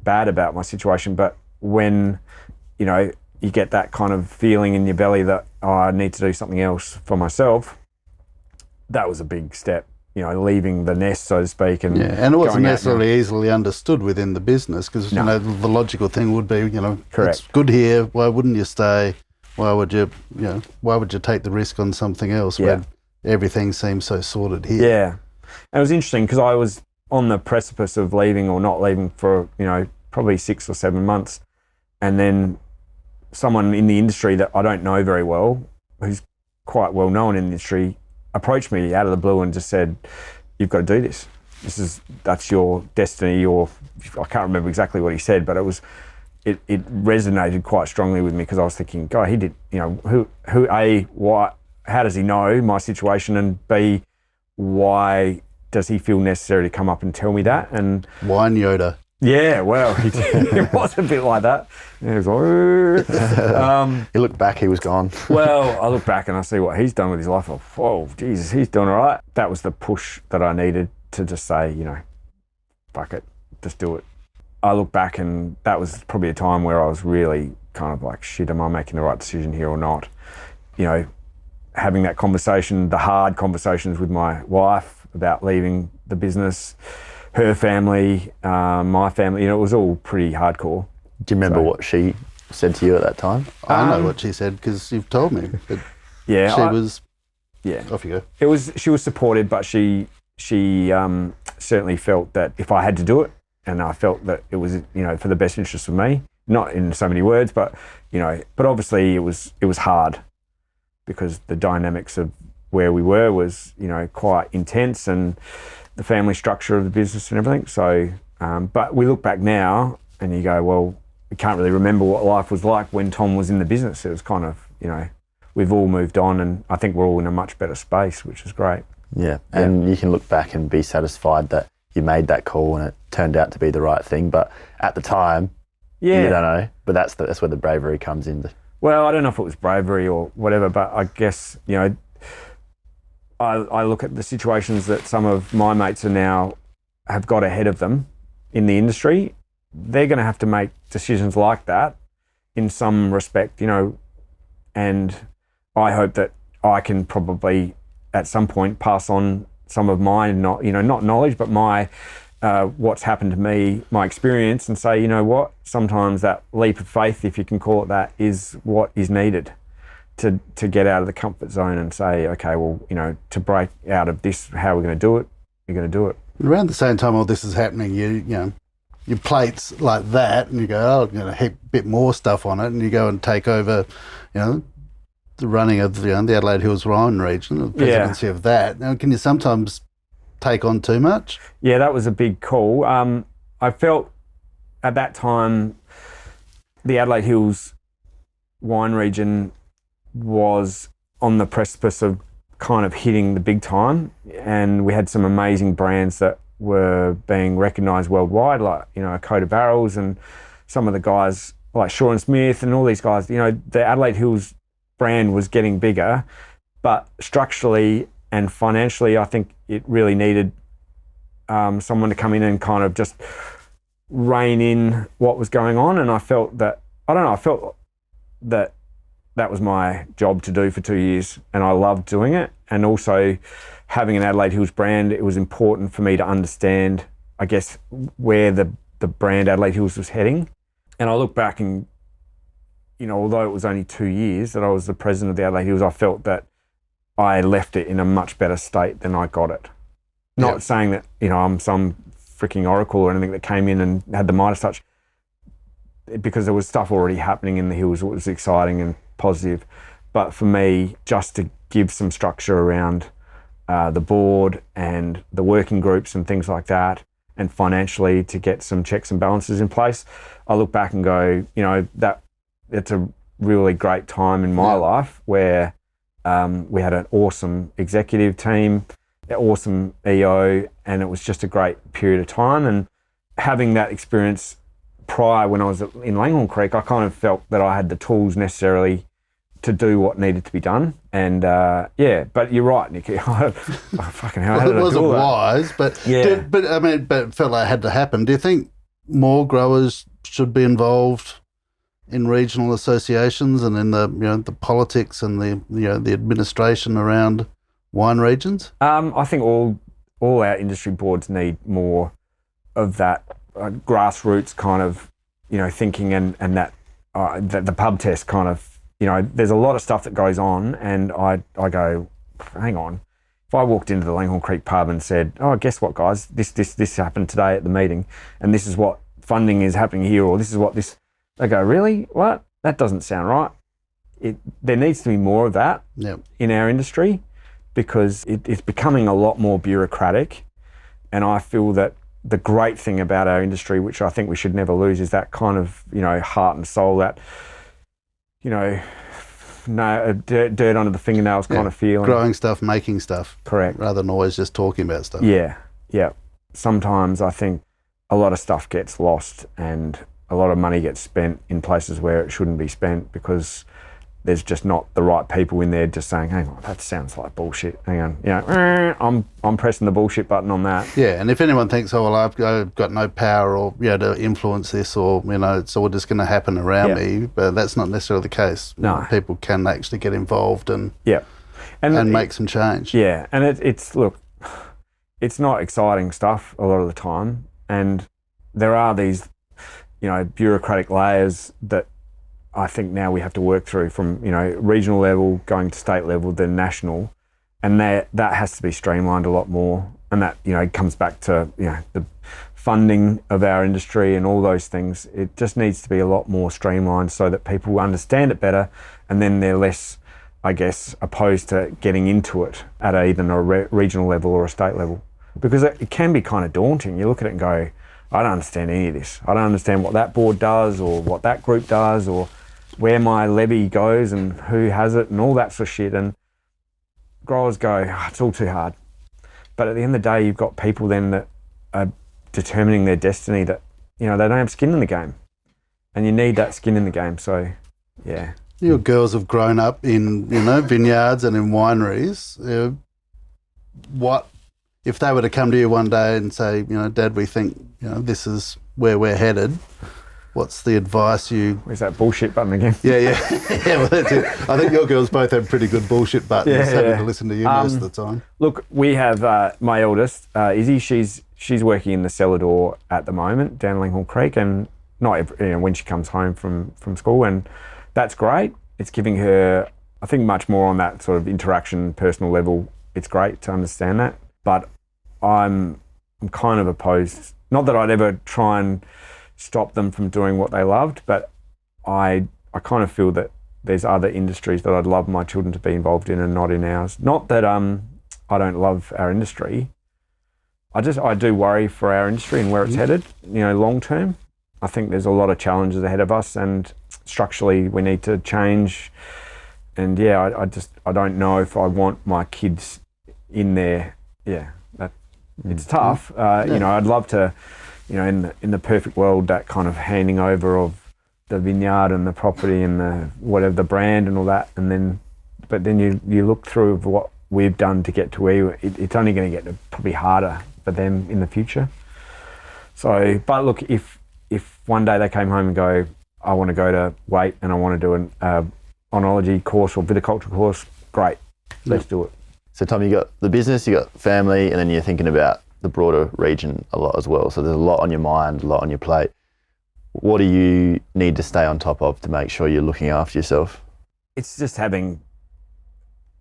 A: bad about my situation. But when, you know, you get that kind of feeling in your belly that, oh, I need to do something else for myself, that was a big step. leaving the nest, so to speak. And
B: and it wasn't
A: going out
B: necessarily easily understood within the business because, the logical thing would be,
A: Correct.
B: It's good here, why wouldn't you stay? Why would you take the risk on something else when everything seems so sorted here?
A: Yeah. And it was interesting because I was on the precipice of leaving or not leaving for, probably 6 or 7 months. And then someone in the industry that I don't know very well, who's quite well known in the industry, approached me out of the blue and just said, "You've got to do this. That's your destiny." Or I can't remember exactly what he said, but it resonated quite strongly with me because I was thinking, God, he did, who A, why, how does he know my situation, and B, why does he feel necessary to come up and tell me that? And
B: Wine Yoda.
A: Yeah, well, he did. It was a bit like that. He was like,
D: You look back, he was gone.
A: well, I look back and I see what he's done with his life. Oh, Jesus, he's doing all right. That was the push that I needed to just say, fuck it, just do it. I look back and that was probably a time where I was really kind of like, shit, am I making the right decision here or not? Having that conversation, the hard conversations with my wife about leaving the business, her family, my family, it was all pretty hardcore.
D: Do you remember what she said to you at that time?
B: I know what she said because you've told me. But
A: yeah,
B: off you go.
A: She was supportive, but she certainly felt that if I had to do it, and I felt that it was for the best interest of me, not in so many words, but but obviously it was hard because the dynamics of where we were was quite intense, and the family structure of the business and everything. So, but we look back now and you go, well, we can't really remember what life was like when Tom was in the business. It was kind of, we've all moved on, and I think we're all in a much better space, which is great.
D: Yeah, and you can look back and be satisfied that you made that call and it turned out to be the right thing. But at the time, you don't know. But that's where the bravery comes in.
A: Well, I don't know if it was bravery or whatever, but I guess, I look at the situations that some of my mates are now have got ahead of them in the industry. They're going to have to make decisions like that in some respect, and I hope that I can probably at some point pass on some of my, not knowledge, but my, what's happened to me, my experience, and say, what, sometimes that leap of faith, if you can call it that, is what is needed to get out of the comfort zone and say, okay, well, to break out of this, how we're going to do it, you're going to do it.
B: Around the same time all this is happening, your plates like that, and you go, oh, I'm going to heap a bit more stuff on it, and you go and take over, the running of the Adelaide Hills wine region, the presidency of that. Now, can you sometimes take on too much?
A: Yeah, that was a big call. I felt at that time the Adelaide Hills wine region was on the precipice of kind of hitting the big time, and we had some amazing brands that were being recognised worldwide, like a Coat of Barrels, and some of the guys like Shaw and Smith and all these guys. The Adelaide Hills brand was getting bigger, but structurally and financially, I think it really needed someone to come in and kind of just rein in what was going on. And I felt that that was my job to do for 2 years, and I loved doing it. And also having an Adelaide Hills brand, it was important for me to understand, I guess, where the brand Adelaide Hills was heading. And I look back and, although it was only 2 years that I was the president of the Adelaide Hills, I felt that I left it in a much better state than I got it. Not saying that, I'm some freaking oracle or anything that came in and had the Midas touch, because there was stuff already happening in the hills. It was exciting and positive. But for me, just to give some structure around the board and the working groups and things like that, and financially to get some checks and balances in place, I look back and go, that it's a really great time in my life where we had an awesome executive team, an awesome EO, and it was just a great period of time. And having that experience prior, when I was in Langhorne Creek, I kind of felt that I had the tools necessarily to do what needed to be done. And but you're right, Nicky. Fucking hell, how did I do all that?
B: It wasn't wise, but but it felt like it had to happen. Do you think more growers should be involved in regional associations and in the the politics and the the administration around wine regions?
A: I think all all our industry boards need more of that grassroots kind of, thinking and that the pub test kind of, there's a lot of stuff that goes on, and I go, hang on. If I walked into the Langhorne Creek pub and said, oh, guess what, guys, this happened today at the meeting, and this is what funding is happening here, or this is what this, they go, really? What? That doesn't sound right. There needs to be more of that in our industry, because it's becoming a lot more bureaucratic. And I feel that the great thing about our industry, which I think we should never lose, is that kind of, heart and soul, that, dirt under the fingernails kind of feeling.
B: Growing stuff, making stuff.
A: Correct.
B: Rather than always just talking about stuff.
A: Yeah. Sometimes I think a lot of stuff gets lost and a lot of money gets spent in places where it shouldn't be spent, because there's just not the right people in there just saying, hang on, that sounds like bullshit. Hang on, I'm pressing the bullshit button on that.
B: Yeah, and if anyone thinks, oh, well, I've got no power or to influence this, or it's all just going to happen around me, but that's not necessarily the case.
A: No.
B: People can actually get involved and make some change.
A: Yeah, and it's not exciting stuff a lot of the time, and there are these, bureaucratic layers that I think now we have to work through from, regional level going to state level, then national, and that has to be streamlined a lot more. And that, comes back to, the funding of our industry and all those things. It just needs to be a lot more streamlined so that people understand it better, and then they're less, I guess, opposed to getting into it at either a regional level or a state level. Because it can be kind of daunting. You look at it and go, I don't understand any of this. I don't understand what that board does, or what that group does, or where my levy goes and who has it and all that sort of shit. And growers go, it's all too hard. But at the end of the day, you've got people then that are determining their destiny, that, they don't have skin in the game. And you need that skin in the game. So, yeah.
B: Your girls have grown up in, vineyards and in wineries. What, if they were to come to you one day and say, Dad, we think, this is where we're headed, what's the advice you...
A: Where's that bullshit button again?
B: Yeah, well, that's it. I think your girls both have pretty good bullshit buttons, having to listen to you most of the time.
A: Look, we have my eldest, Izzy, she's working in the cellar door at the moment down Langhorne Creek, and when she comes home from school, and that's great. It's giving her, I think, much more on that sort of interaction, personal level. It's great to understand that, but I'm kind of opposed. Not that I'd ever try and stop them from doing what they loved, but I kind of feel that there's other industries that I'd love my children to be involved in and not in ours. Not that I don't love our industry. I do worry for our industry and where it's headed, long term. I think there's a lot of challenges ahead of us, and structurally we need to change. And I don't know if I want my kids in there. Yeah, it's tough. I'd love to, in the perfect world, that kind of handing over of the vineyard and the property and the brand and all that, but then you look through what we've done to get to where it's only going to get probably harder for them in the future. So, but look, if one day they came home and go, I want to go to Wait and I want to do an oenology course or viticulture course, great, let's do it.
D: So Tom, you got the business, you got family, and then you're thinking about the broader region a lot as well. So there's a lot on your mind, a lot on your plate. What do you need to stay on top of to make sure you're looking after yourself?
A: It's just having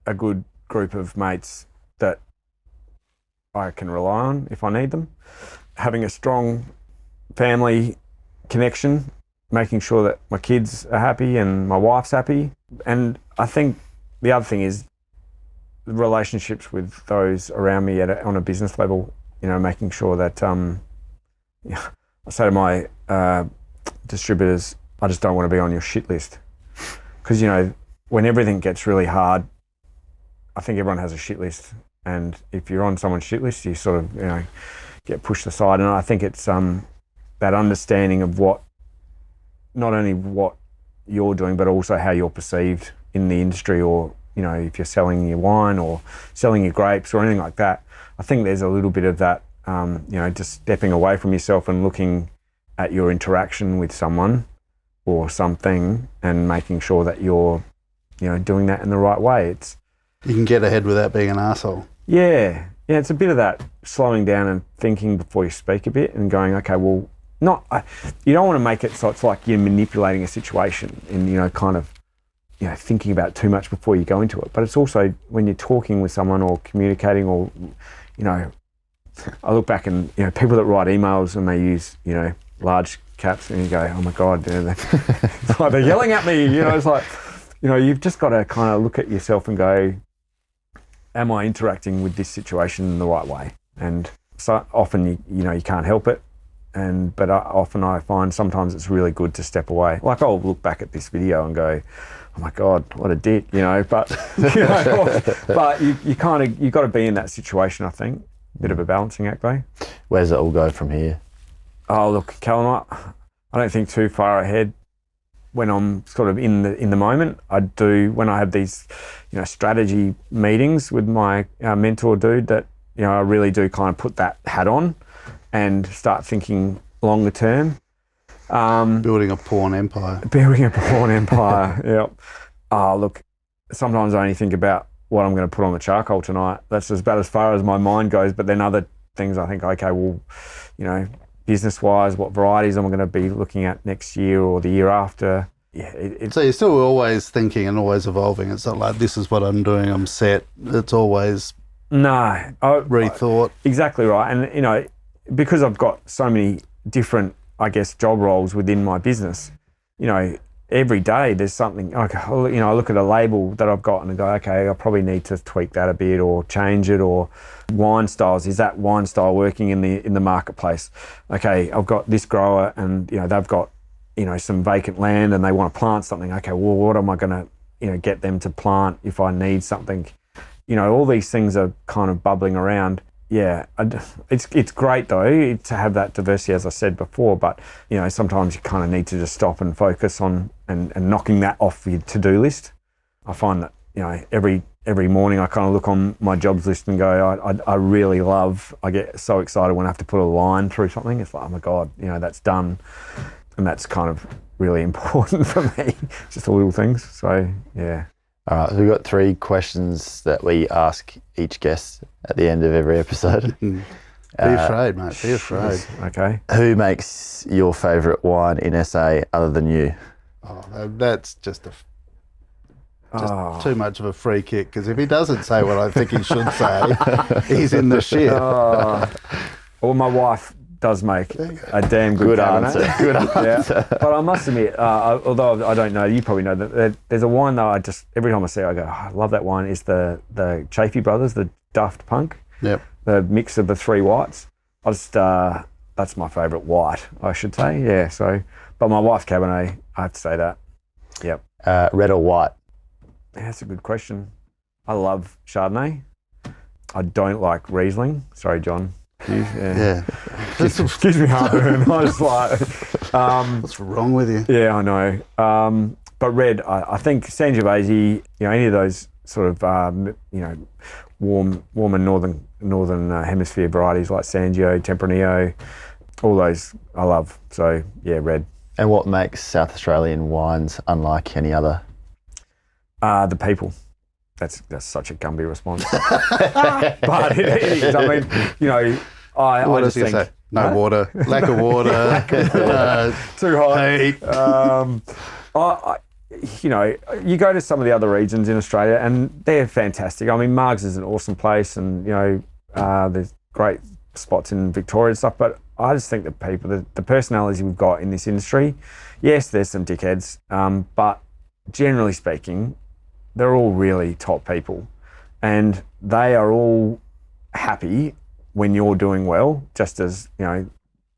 A: a good group of mates that I can rely on if I need them. Having a strong family connection, making sure that my kids are happy and my wife's happy. And I think the other thing is relationships with those around me on a business level, making sure that I say to my distributors, I just don't want to be on your shit list. Because, when everything gets really hard, I think everyone has a shit list. And if you're on someone's shit list, you sort of, get pushed aside. And I think it's that understanding of not only what you're doing, but also how you're perceived in the industry, or, if you're selling your wine or selling your grapes or anything like that. I think there's a little bit of that, just stepping away from yourself and looking at your interaction with someone or something and making sure that you're, doing that in the right way.
B: You can get ahead without being an arsehole.
A: Yeah, Yeah, it's a bit of that slowing down and thinking before you speak a bit and going, okay, well, you don't want to make it so it's like you're manipulating a situation and, kind of, thinking about it too much before you go into it. But it's also when you're talking with someone or communicating or, I look back and, people that write emails and they use, large caps and you go, oh my God, it's like they're yelling at me, it's like, you've just got to kind of look at yourself and go, am I interacting with this situation in the right way? And so often, you can't help it. But often I find sometimes it's really good to step away. Like I'll look back at this video and go, oh my God, what a dick, but, but you got to be in that situation, I think. Bit of a balancing act though.
D: Where does it all go from here?
A: Oh, look, Callum, I don't think too far ahead when I'm sort of in the moment. I do, when I have these, strategy meetings with my mentor dude that, I really do kind of put that hat on and start thinking longer term.
B: Building a porn empire.
A: Yep. Oh, look, sometimes I only think about what I'm going to put on the charcoal tonight. That's about as far as my mind goes. But then other things I think, okay, well, business-wise, what varieties am I going to be looking at next year or the year after? Yeah.
B: So you're still always thinking and always evolving. It's not like this is what I'm doing, I'm set. It's always rethought.
A: Exactly right. And, because I've got so many different, I guess, job roles within my business, every day there's something, I look at a label that I've got and I go, okay, I probably need to tweak that a bit or change it, or wine styles, is that wine style working in the marketplace? Okay, I've got this grower and, they've got, some vacant land and they want to plant something. Okay, well, what am I going to, get them to plant if I need something? All these things are kind of bubbling around. Yeah, it's great though to have that diversity, as I said before, but sometimes you kind of need to just stop and focus on and knocking that off your to-do list. I find that every morning I kind of look on my jobs list and go, I really love, I get so excited when I have to put a line through something. It's like, oh my God, that's done, and that's kind of really important for me. Just the little things. So yeah.
D: All right, so we've got 3 questions that we ask each guest at the end of every episode.
B: Be afraid, mate. Be afraid.
A: Okay.
D: Who makes your favourite wine in SA other than you?
B: Oh, that's just too much of a free kick, because if he doesn't say what I think he should say, he's in the shit.
A: Well, my wife does make a damn good Cabernet.
D: Answer. Good answer.
A: Yeah. But I must admit, although I don't know, you probably know that there's a wine that I just, every time I see it, I go, I love that wine, is the Chaffee Brothers, the Daft Punk.
B: Yep.
A: The mix of the 3 whites. That's my favourite white, I should say. Yeah. So, but my wife's Cabernet, I have to say that. Yep.
D: Red or white?
A: Yeah, that's a good question. I love Chardonnay. I don't like Riesling. Sorry, John. Yeah. Gives me heartburn. I was like,
B: what's wrong with you?
A: Yeah, I know. But red, I think Sangiovese, any of those sort of, warm and northern hemisphere varieties like Sangio, Tempranillo, all those I love. So yeah, red.
D: And what makes South Australian wines unlike any other?
A: The people. That's such a Gumby response. But it is. I mean, I just think... Say?
B: No water, lack of water,
A: too hot.
B: Heat.
A: You go to some of the other regions in Australia and they're fantastic. I mean, Margs is an awesome place and, there's great spots in Victoria and stuff, but I just think the personalities we've got in this industry, yes, there's some dickheads, but generally speaking, they're all really top people and they are all happy when you're doing well, just as,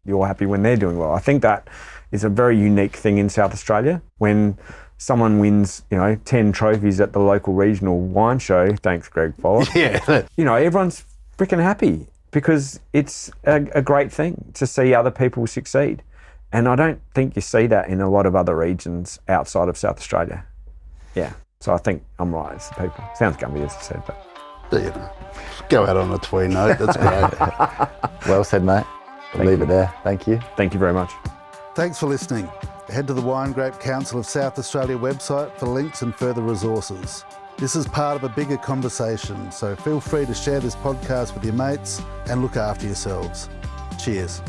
A: you're happy when they're doing well. I think that is a very unique thing in South Australia. When someone wins, 10 trophies at the local regional wine show, thanks Greg Fowler.
B: Yeah.
A: Everyone's freaking happy because it's a great thing to see other people succeed. And I don't think you see that in a lot of other regions outside of South Australia. Yeah. So I think I'm right, it's the people. Sounds Gumby, as I said, but...
B: go out on a twee note, that's great.
D: Well said, mate. We'll leave it there. Thank you.
A: Thank you very much.
B: Thanks for listening. Head to the Wine Grape Council of South Australia website for links and further resources. This is part of a bigger conversation, so feel free to share this podcast with your mates and look after yourselves. Cheers.